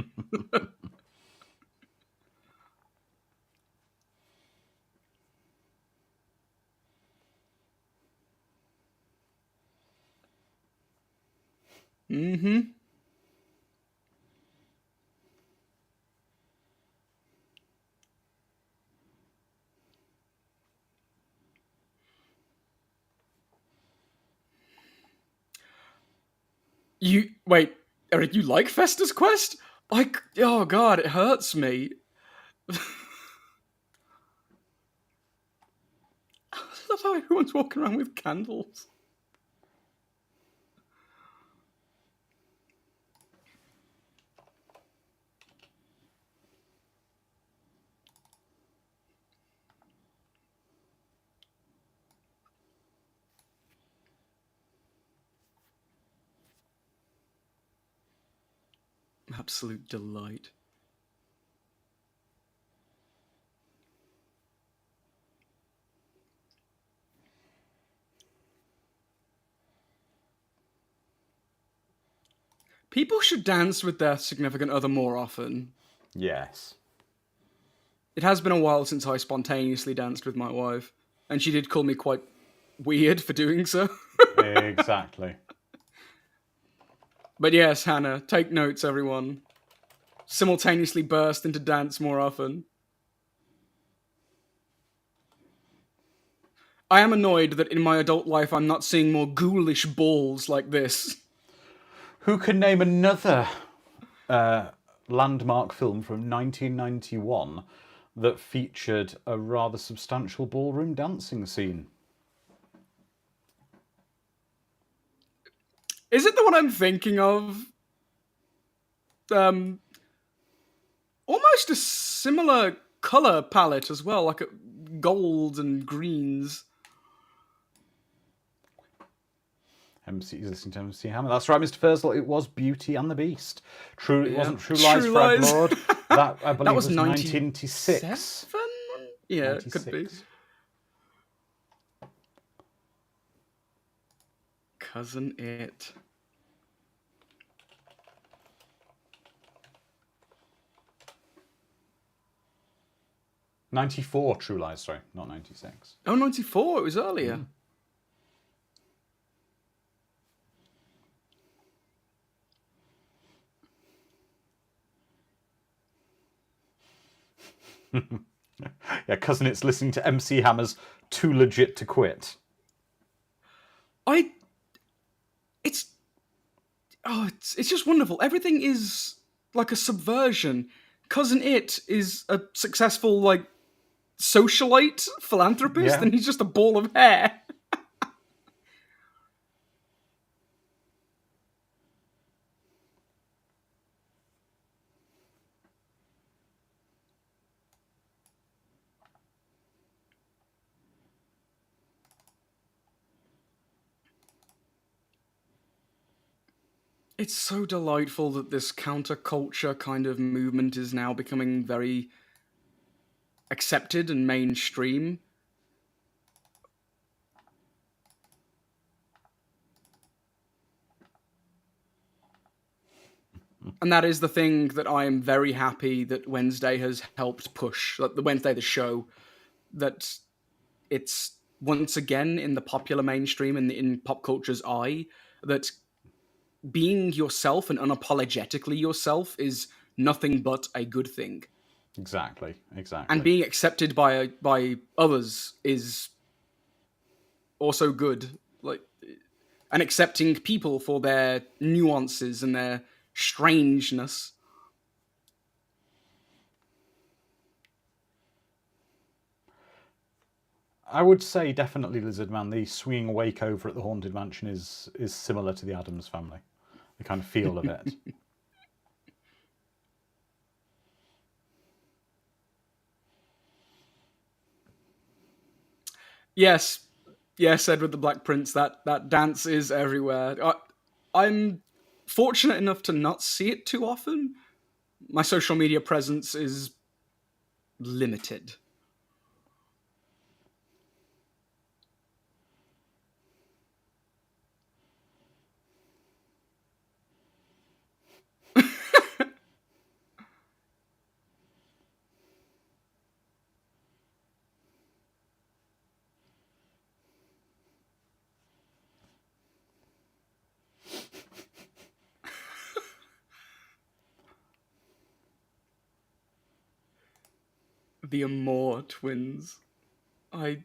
Mm-hmm. You wait, Eric. You like Fester's Quest? Oh god, it hurts me. I love how everyone's walking around with candles. Absolute delight. People should dance with their significant other more often. Yes. It has been a while since I spontaneously danced with my wife, and she did call me quite weird for doing so. Exactly. But yes, Hannah, take notes, everyone. Simultaneously burst into dance more often. I am annoyed that in my adult life I'm not seeing more ghoulish balls like this. Who can name another landmark film from 1991 that featured a rather substantial ballroom dancing scene? Is it the one I'm thinking of? Almost a similar color palette as well, like gold and greens. MC is listening to MC Hammer. That's right, Mr. Fursel. It was Beauty and the Beast. True, it Yeah. wasn't True Lies, True Fred Lies. Lord. That I believe That was 1996. Yeah, it could be. 96. Cousin It. '94 True Lies, sorry, not 96. Oh, 94, it was earlier. Yeah, Cousin It's listening to MC Hammer's Too Legit to Quit. It's just wonderful. Everything is like a subversion. Cousin It is a successful, like, socialite philanthropist, Yeah. and he's just a ball of hair. It's so delightful that this counterculture kind of movement is now becoming very accepted and mainstream. And that is the thing that I am very happy that Wednesday has helped push. Like the Wednesday, the show, that it's once again in the popular mainstream and in pop culture's eye, that being yourself and unapologetically yourself is nothing but a good thing. Exactly. And being accepted by others is also good. Like, and accepting people for their nuances and their strangeness. I would say definitely Lizard Man. The swinging awake over at the Haunted Mansion is similar to the Addams Family. The kind of feel of it. Yes, yes, Edward the Black Prince. That dance is everywhere. I'm fortunate enough to not see it too often. My social media presence is limited. The Amore twins. I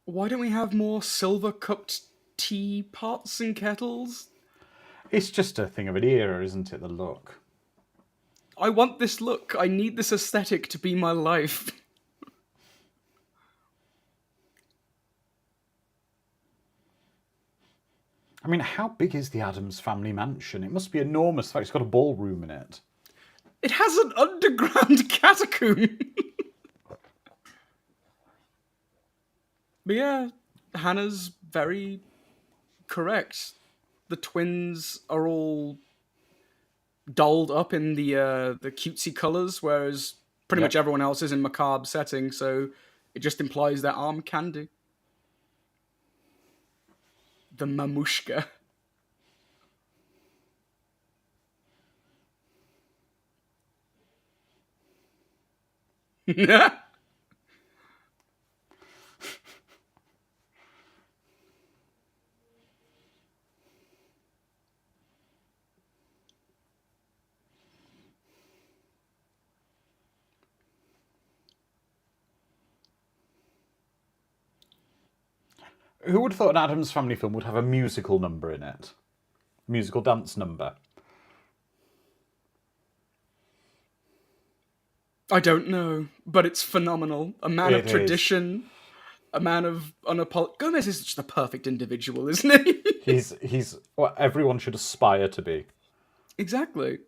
Why don't we have more silver cupped teapots and kettles? It's just a thing of an era, isn't it? The look. I want this look. I need this aesthetic to be my life. I mean, how big is the Addams Family mansion? It must be enormous. In fact, it's got a ballroom in it. It has an underground catacomb. But yeah, Hannah's very correct. The twins are all dolled up in the cutesy colours, whereas pretty much everyone else is in macabre setting. So it just implies they're arm candy. The mamushka. Who would have thought an Addams Family film would have a musical number in it? Musical dance number. I don't know, but it's phenomenal. A man of It is. tradition, a man of Gomez is just the perfect individual, isn't he? He's what everyone should aspire to be. Exactly.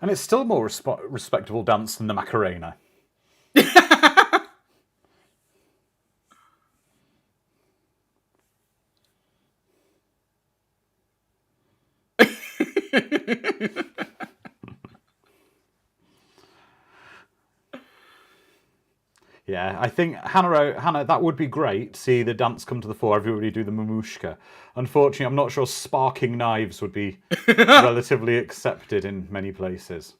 And it's still more respectable dance than the Macarena. Yeah, I think Hannah, that would be great. See the dance come to the fore, everybody do the mamushka. Unfortunately, I'm not sure sparking knives would be relatively accepted in many places.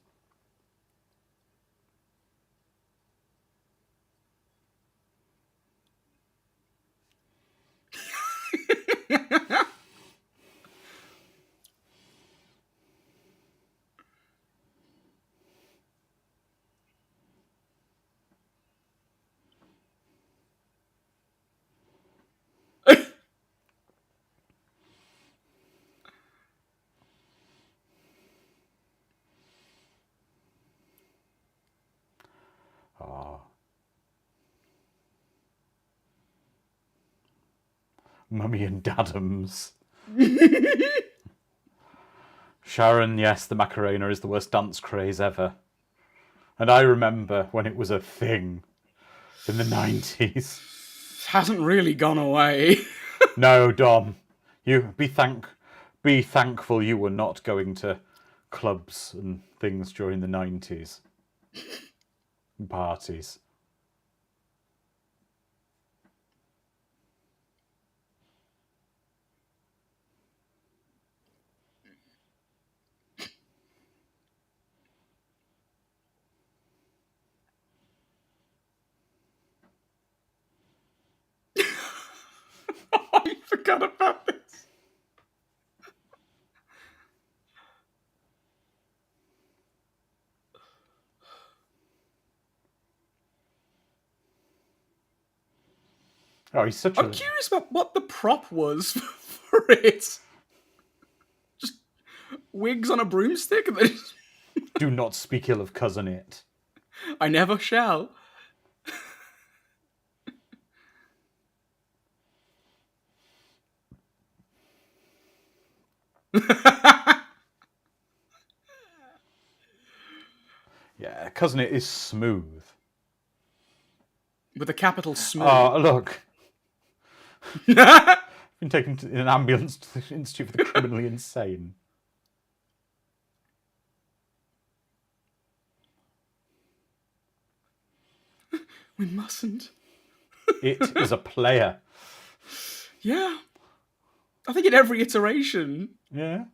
Mummy and Addams. Sharon, yes, the Macarena is the worst dance craze ever. And I remember when it was a thing in the 90s. Hasn't really gone away. No, Dom, you be thankful you were not going to clubs and things during the 90s. Parties. I forgot about this. Oh, he's such I'm curious about what the prop was for it. Just wigs on a broomstick? And then Do not speak ill of Cousin It. I never shall. Yeah, Cousin It is smooth. With a capital smooth. Oh, look. Been taken in an ambulance to the Institute for the Criminally Insane. We mustn't. It is a player. Yeah. I think in every iteration. Yeah.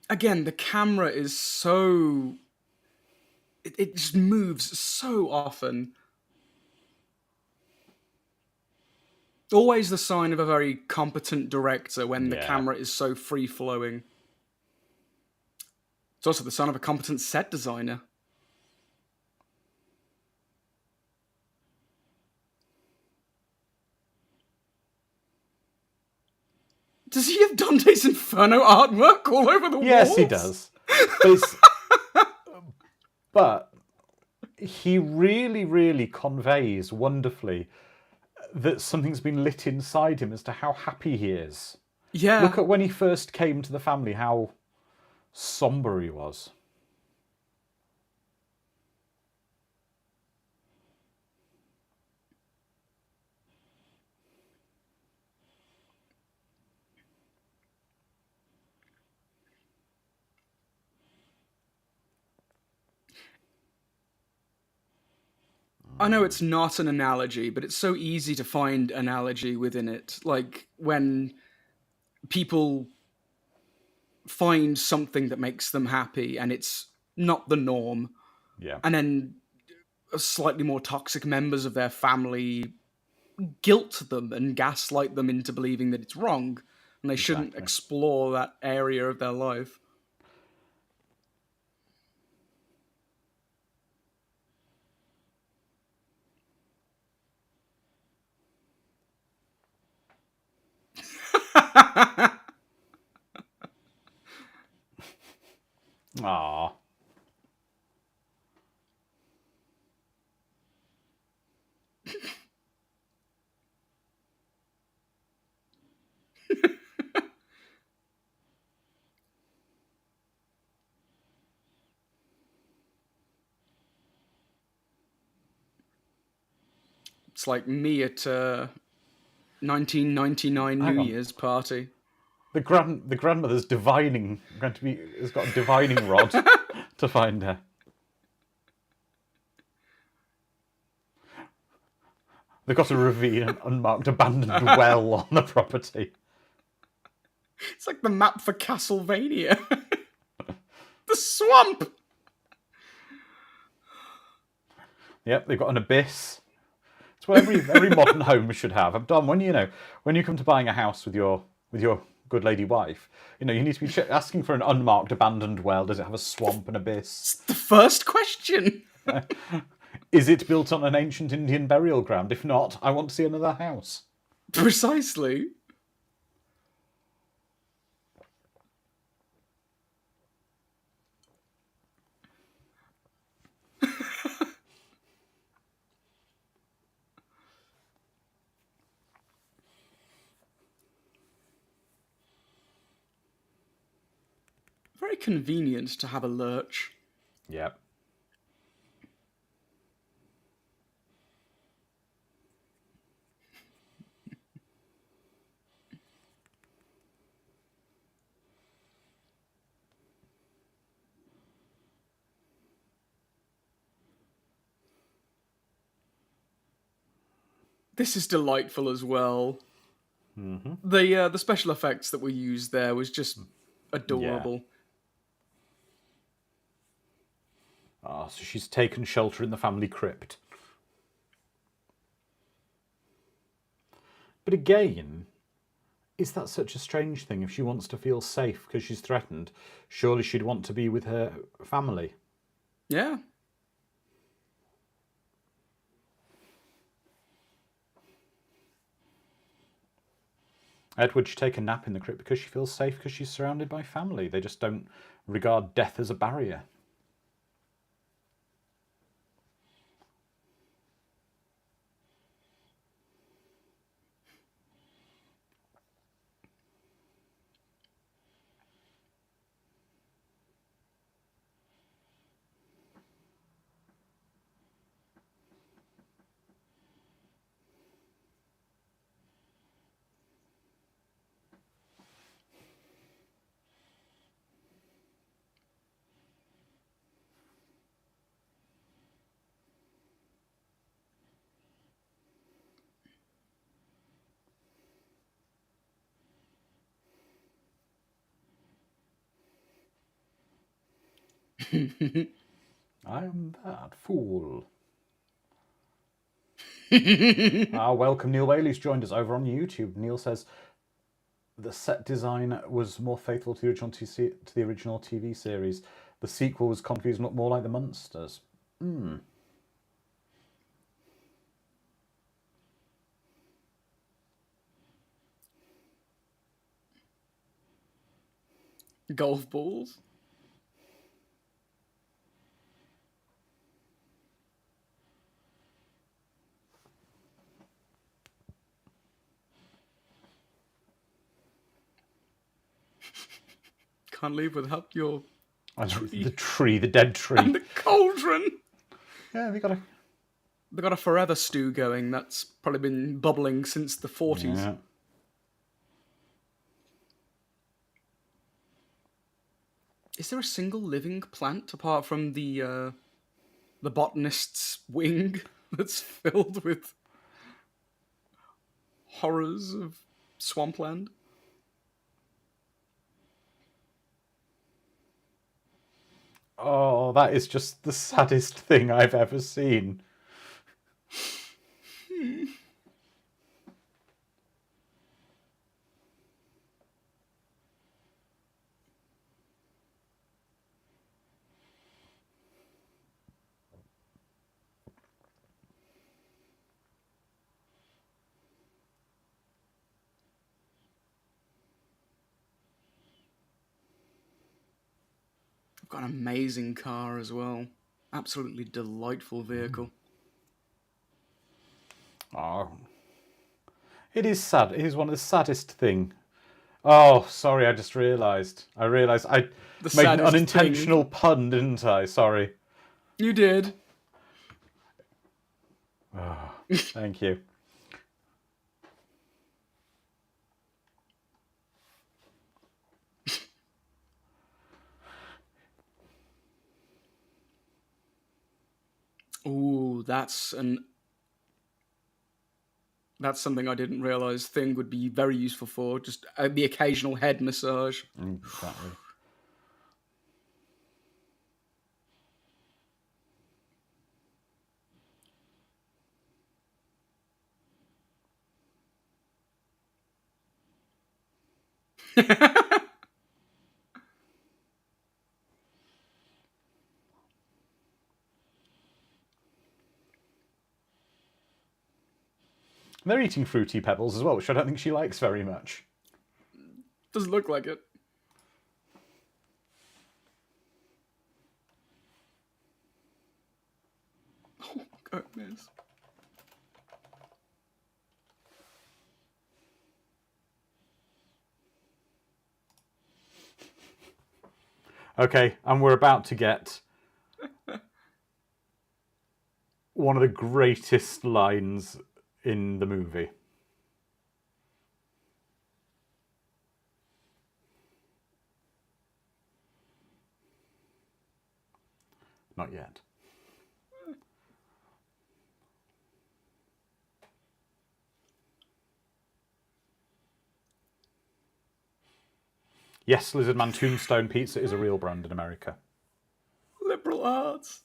Again, the camera is so... It just moves so often. Always the sign of a very competent director when the Yeah. camera is so free-flowing. It's also the sign of a competent set designer. Does he have Dante's Inferno artwork all over the walls? Yes, he does. But he really, really conveys wonderfully that something's been lit inside him as to how happy he is. Yeah. Look at when he first came to the family, how somber he was. I know it's not an analogy, but it's so easy to find analogy within it. Like when people find something that makes them happy and it's not the norm, Yeah. and then slightly more toxic members of their family guilt them and gaslight them into believing that it's wrong and they shouldn't Exactly. explore that area of their life. Aww. It's like me at 1999 Hang New on. Year's party. The grandmother's has got a divining rod to find her. They've got to reveal an unmarked abandoned well on the property. It's like the map for Castlevania. The swamp! Yep, they've got an abyss. It's what every modern home should have. Dom, when you come to buying a house with your good lady wife, you need to be asking for an unmarked abandoned well. Does it have a swamp and abyss? It's the first question. Is it built on an ancient Indian burial ground? If not, I want to see another house. Precisely. Very convenient to have a lurch. Yep. This is delightful as well. Mm-hmm. The special effects that were used there was just adorable. Ah, so she's taken shelter in the family crypt. But again, is that such a strange thing? If she wants to feel safe because she's threatened, surely she'd want to be with her family. Yeah. Edward should take a nap in the crypt because she feels safe because she's surrounded by family. They just don't regard death as a barrier. I'm that fool. Welcome, Neil Bailey's joined us over on YouTube. Neil says the set design was more faithful to the original TV series. The sequel was confused and looked more like the Munsters. Golf balls. Can't leave without your tree. The dead tree. And the cauldron. Yeah, They've got a forever stew going that's probably been bubbling since the 40s. Yeah. Is there a single living plant apart from the botanist's wing that's filled with horrors of swampland? Oh, that is just the saddest thing I've ever seen. Got an amazing car as well. Absolutely delightful vehicle. Oh, it is sad. It is one of the saddest thing. Oh, sorry, I just realised. I made an unintentional pun, didn't I? Sorry. You did. Oh, thank you. Ooh, that's something I didn't realise Thing would be very useful for. Just the occasional head massage. Exactly. They're eating Fruity Pebbles as well, which I don't think she likes very much. Doesn't look like it. Oh, goodness. Okay, and we're about to get one of the greatest lines in the movie. Not yet. Yes, Lizardman Tombstone Pizza is a real brand in America. Liberal arts.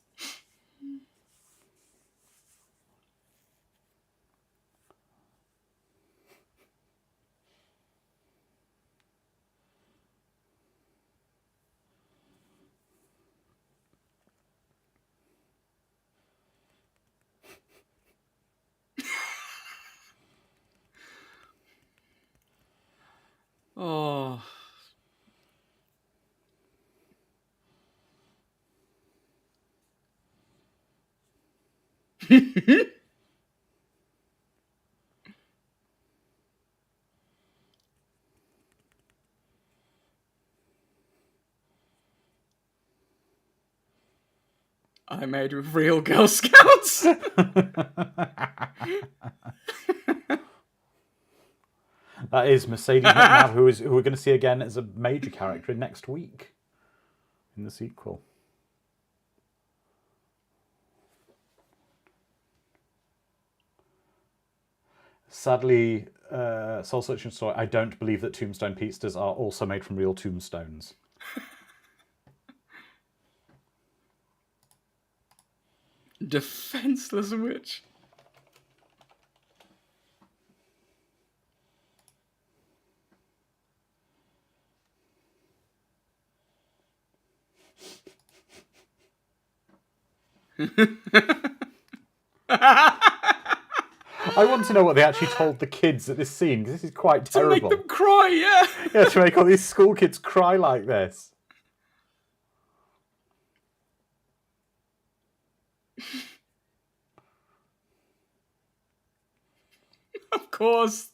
Oh. I made with real Girl Scouts. That is Mercedes McNabb, who we're going to see again as a major character next week in the sequel. Sadly, Soul Searching Story, I don't believe that Tombstone pizzas are also made from real tombstones. Defenseless witch. I want to know what they actually told the kids at this scene, because this is quite terrible. To make them cry, yeah. Yeah, to make all these school kids cry like this. Of course.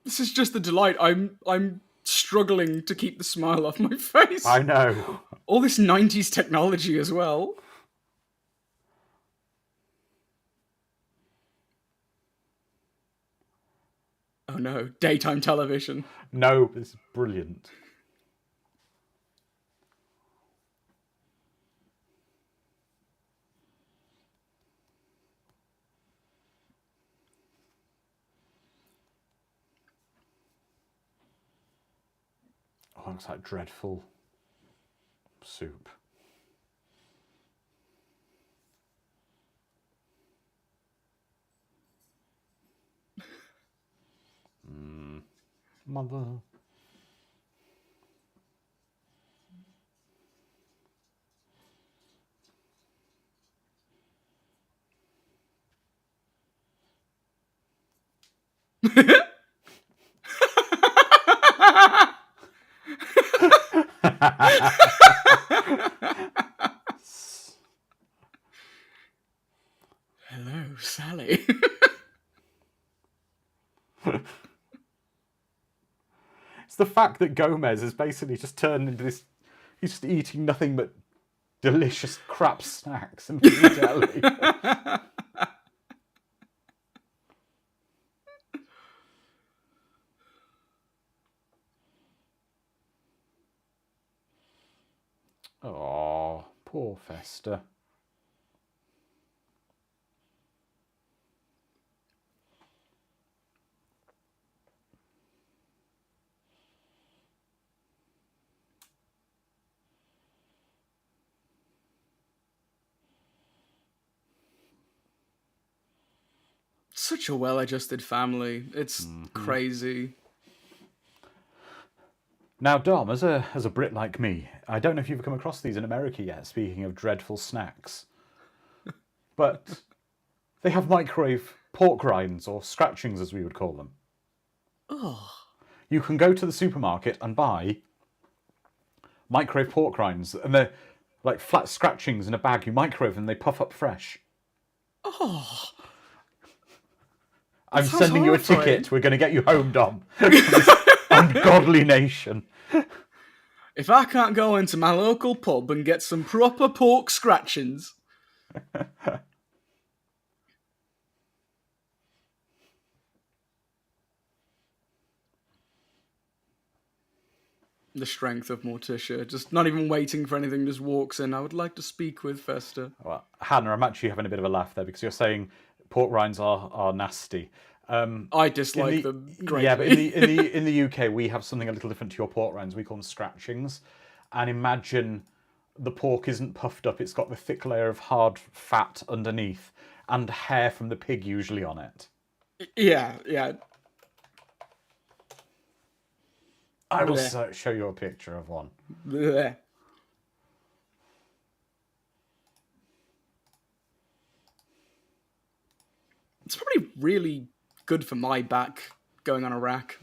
This is just a delight. I'm struggling to keep the smile off my face. I know. All this 90s technology as well. Oh no, daytime television. No, this is brilliant. Oh, looks like dreadful soup. Mother. Hello, Sally. It's the fact that Gomez has basically just turned into this. He's just eating nothing but delicious crap snacks and deli. Oh, poor Fester. Such a well-adjusted family. It's crazy. Now, Dom, as a Brit like me, I don't know if you've come across these in America yet, speaking of dreadful snacks. But they have microwave pork rinds, or scratchings as we would call them. Oh. You can go to the supermarket and buy microwave pork rinds, and they're like flat scratchings in a bag. You microwave and they puff up fresh. Oh, I'm sounds sending you a horrifying. ticket. We're going to get you home, Dom. From this ungodly nation. if I can't go into my local pub and get some proper pork scratchings. The strength of Morticia, just not even waiting for anything, just walks in. I would like to speak with Fester. Well, Hannah, I'm actually having a bit of a laugh there because you're saying pork rinds are nasty. I dislike them greatly. Yeah, but in the UK we have something a little different to your pork rinds. We call them scratchings, and imagine the pork isn't puffed up; it's got the thick layer of hard fat underneath and hair from the pig usually on it. Yeah. I will show you a picture of one. Blech. It's probably really good for my back going on a rack.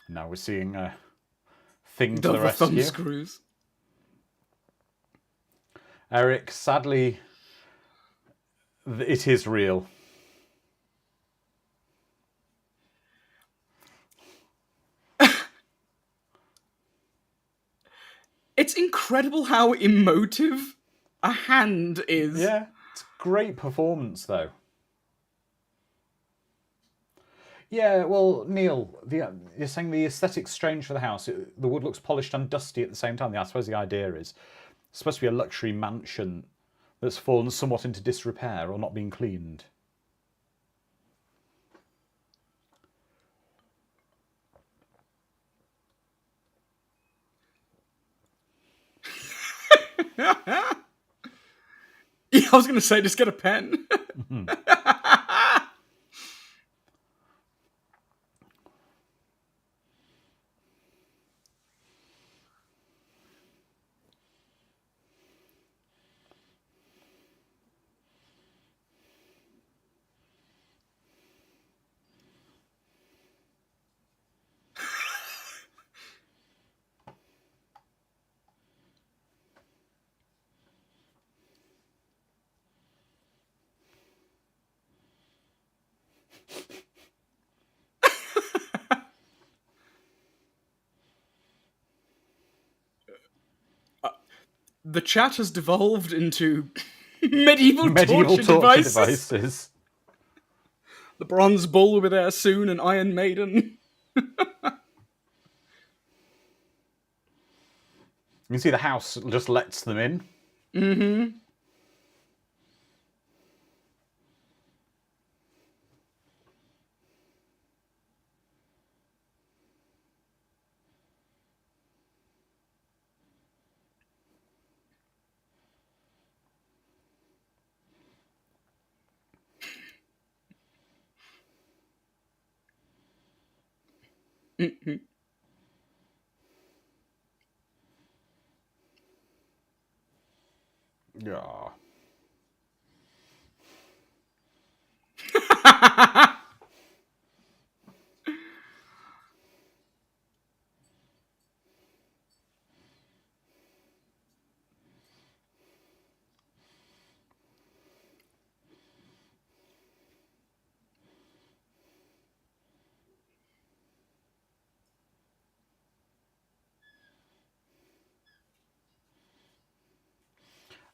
Now we're seeing a thing to the The rescue. thumb screws. Eric, sadly, it is real. It's incredible how emotive a hand is. Yeah, it's a great performance, though. Yeah, well, Neil, you're saying the aesthetic's strange for the house. The wood looks polished and dusty at the same time. I suppose the idea is it's supposed to be a luxury mansion that's fallen somewhat into disrepair or not being cleaned. Yeah, I was going to say, just get a pen. The chat has devolved into medieval torture devices. The bronze bull will be there soon, and Iron Maiden. You can see the house just lets them in. Mm-hmm. Mm-hmm. Yeah.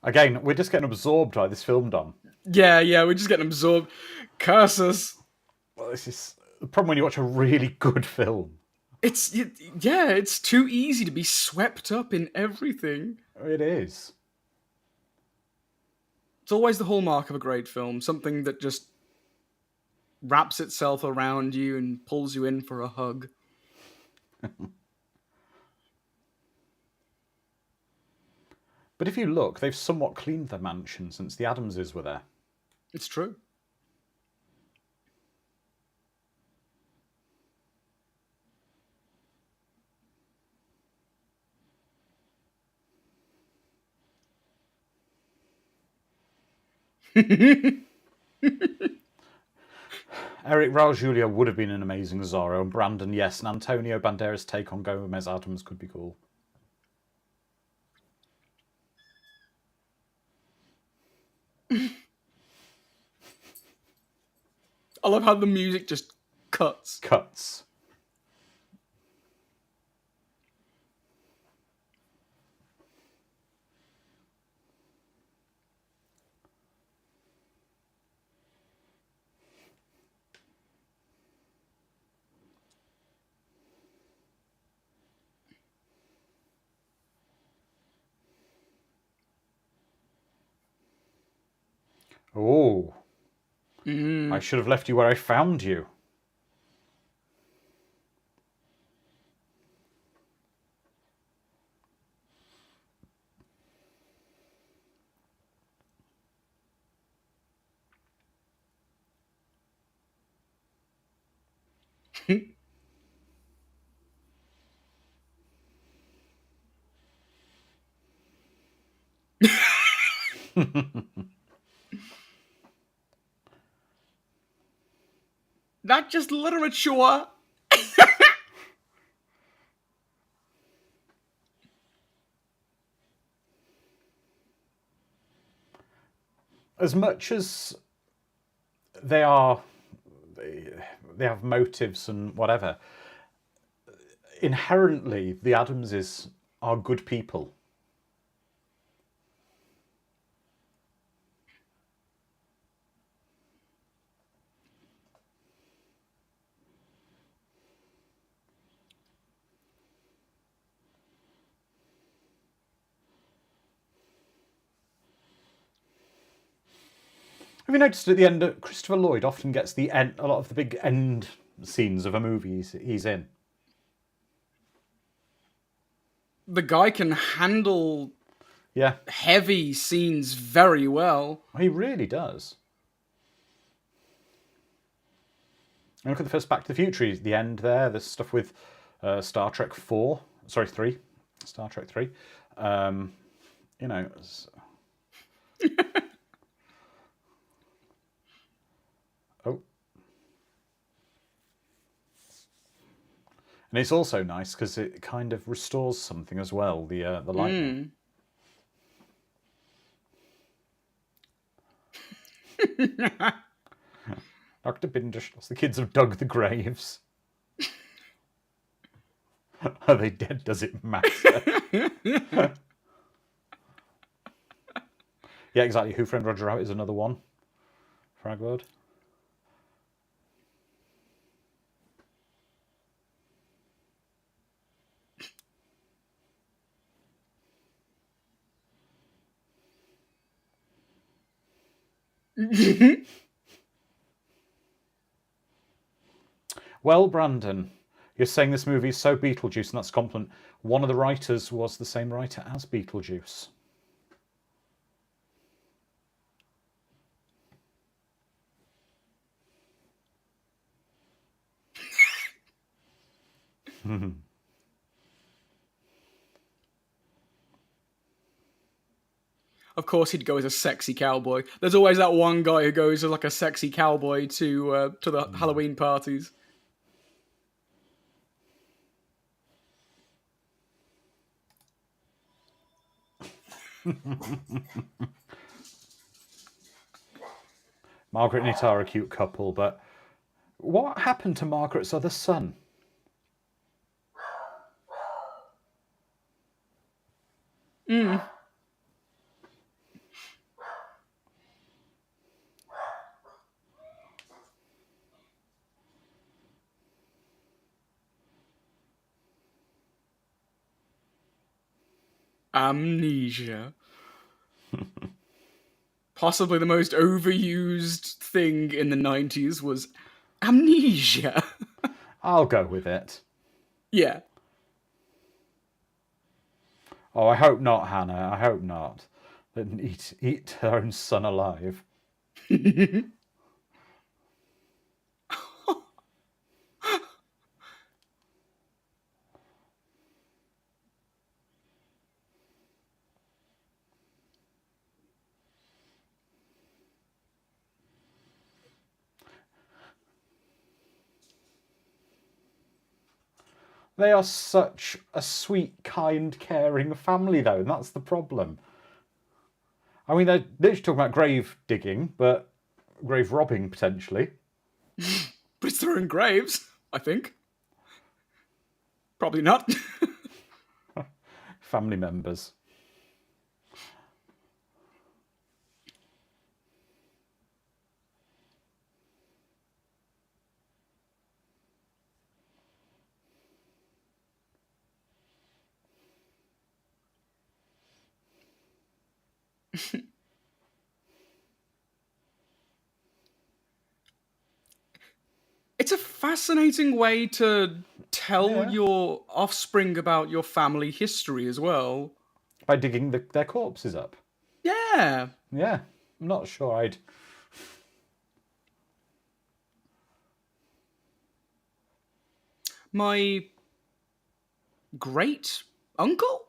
Again, we're just getting absorbed by this film, Dom. Yeah, we're just getting absorbed. Curse us. Well, this is the problem when you watch a really good film. It's too easy to be swept up in everything. It is. It's always the hallmark of a great film, something that just wraps itself around you and pulls you in for a hug. But if you look, they've somewhat cleaned their mansion since the Addamses were there. It's true. Eric Raul Julia would have been an amazing Zorro, and Brandon, yes, and Antonio Banderas' take on Gomez Addams could be cool. I love how the music just cuts. Cuts. Oh. I should have left you where I found you. Not just literature. As much as they are, they have motives and whatever, inherently the Addamses are good people. Have you noticed at the end that Christopher Lloyd often gets the end, a lot of the big end scenes of a movie he's in? The guy can handle Yeah, heavy scenes very well. he really does. And look at the first Back to the Future, the end there, there's stuff with Star Trek 3. Star Trek 3. You know... Oh. And it's also nice because it kind of restores something as well, the lightning. Dr. Binderschloss, the kids have dug the graves. Are they dead? Does it matter? Yeah, exactly. Who Framed Roger Rabbit is another one. Fragword. Well, Brandon, you're saying this movie is so Beetlejuice, and that's a compliment. One of the writers was the same writer as Beetlejuice. Of course, he'd go as a sexy cowboy. There's always that one guy who goes as like a sexy cowboy to the Halloween parties. Margaret and Ita are a cute couple, but what happened to Margaret's other son? Amnesia. Possibly the most overused thing in the 90s was amnesia. I'll go with it. Yeah. Oh, I hope not, Hannah. I hope not. That eat her own son alive. They are such a sweet, kind, caring family, though, and that's the problem. I mean, they're literally talking about grave digging, but grave robbing, potentially. But it's throwing graves, I think. Probably not. Family members. It's a fascinating way to tell Yeah. your offspring about your family history as well. By digging their corpses up. Yeah. Yeah, I'm not sure I'd... My great uncle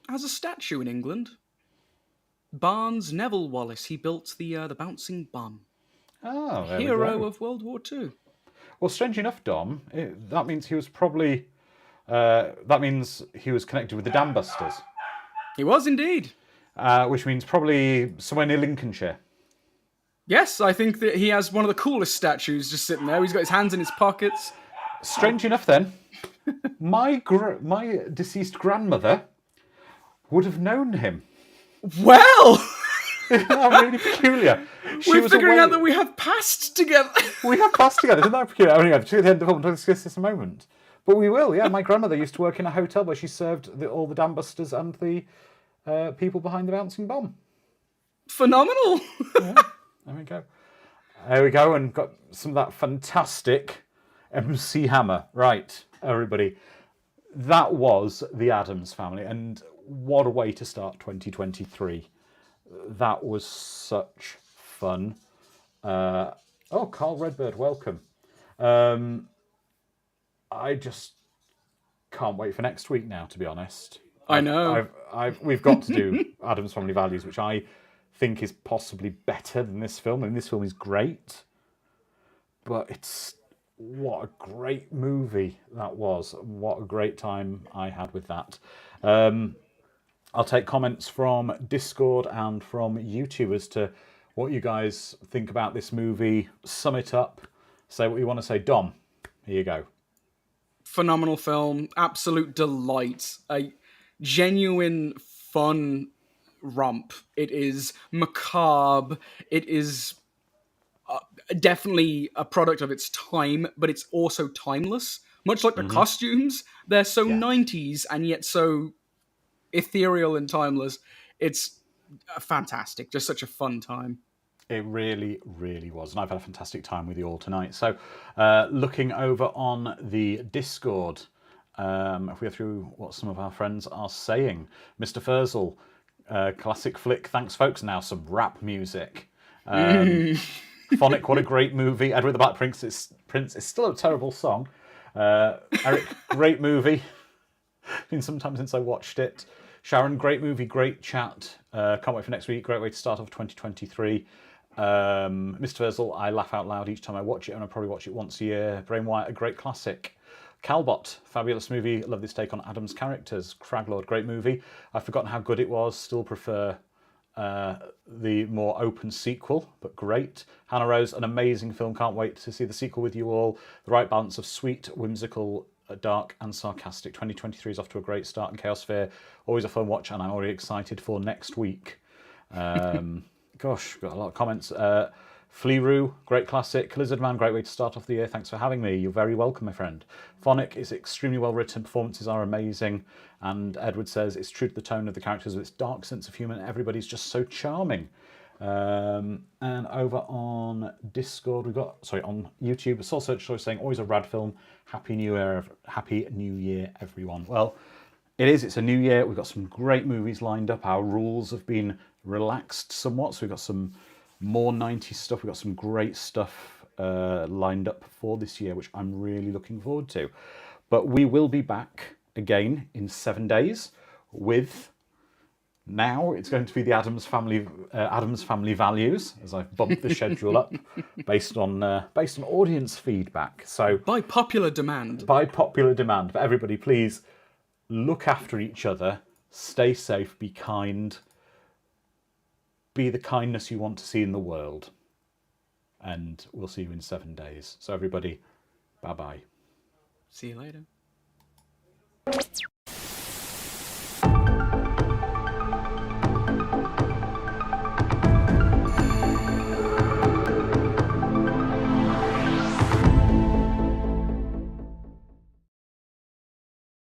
has a statue in England. Barnes Neville Wallace. He built the bouncing bomb. Oh, there we Hero go. of World War II. Well, strange enough, Dom, that means he was probably... that means he was connected with the Dam Busters. He was indeed. Which means probably somewhere near Lincolnshire. Yes, I think that he has one of the coolest statues just sitting there. He's got his hands in his pockets. Strange enough, then, my deceased grandmother would have known him. Well, Really peculiar. we're figuring out that we have passed together. We have passed together. Isn't that peculiar? Anyway, to the end of the film, we'll discuss this in a moment. But we will, yeah. My grandmother used to work in a hotel where she served all the Dam Busters and the people behind the bouncing bomb. Phenomenal. Yeah, there we go. There we go, and got some of that fantastic MC Hammer. Right, everybody. That was the Addams Family, and what a way to start 2023. That was such fun. Carl Redbird, welcome. I just can't wait for next week now, to be honest. I know. We've got to do Addams Family Values, which I think is possibly better than this film. I mean, this film is great, but what a great movie that was. What a great time I had with that. I'll take comments from Discord and from YouTube as to what you guys think about this movie. Sum it up. Say what you want to say. Dom, here you go. Phenomenal film. Absolute delight. A genuine fun romp. It is macabre. It is definitely a product of its time, but it's also timeless. Much like the costumes, they're so 90s and yet so ethereal and timeless. It's fantastic. Just such a fun time. It really, really was. And I've had a fantastic time with you all tonight. So looking over on the Discord, if we go through what some of our friends are saying. Mr. Furzel, classic flick. Thanks, folks. Now some rap music. Phonic, what a great movie. Edward the Black Prince is still a terrible song. Eric, great movie. Been some time since I watched it. Sharon, great movie, great chat. Can't wait for next week. Great way to start off 2023. Mr. Versal, I laugh out loud each time I watch it, and I probably watch it once a year. Brain White, a great classic. Calbot, fabulous movie. Love this take on Addams' characters. Craglord, great movie. I've forgotten how good it was. Still prefer the more open sequel, but great. Hannah Rose, an amazing film. Can't wait to see the sequel with you all. The right balance of sweet, whimsical, dark and sarcastic. 2023 is off to a great start in Chaosphere. Always a fun watch, and I'm already excited for next week. Gosh, got a lot of comments. Fleeroo, great classic. Lizardman, great way to start off the year. Thanks for having me. You're very welcome, my friend. Phonic is extremely well written. Performances are amazing. And Edward says it's true to the tone of the characters with its dark sense of humour. Everybody's just so charming. And over on Discord, on YouTube, Soul Search Choice saying, always a rad film. Happy New Year, everyone. Well, it's a new year. We've got some great movies lined up. Our rules have been relaxed somewhat, so we've got some more 90s stuff. We've got some great stuff lined up for this year, which I'm really looking forward to. But we will be back again in 7 days with Now it's going to be the Addams family values, as I've bumped the schedule up based on audience feedback. So By popular demand. by popular demand, but everybody, please look after each other, stay safe, be kind, be the kindness you want to see in the world, and we'll see you in 7 days. So everybody, bye bye. See you later.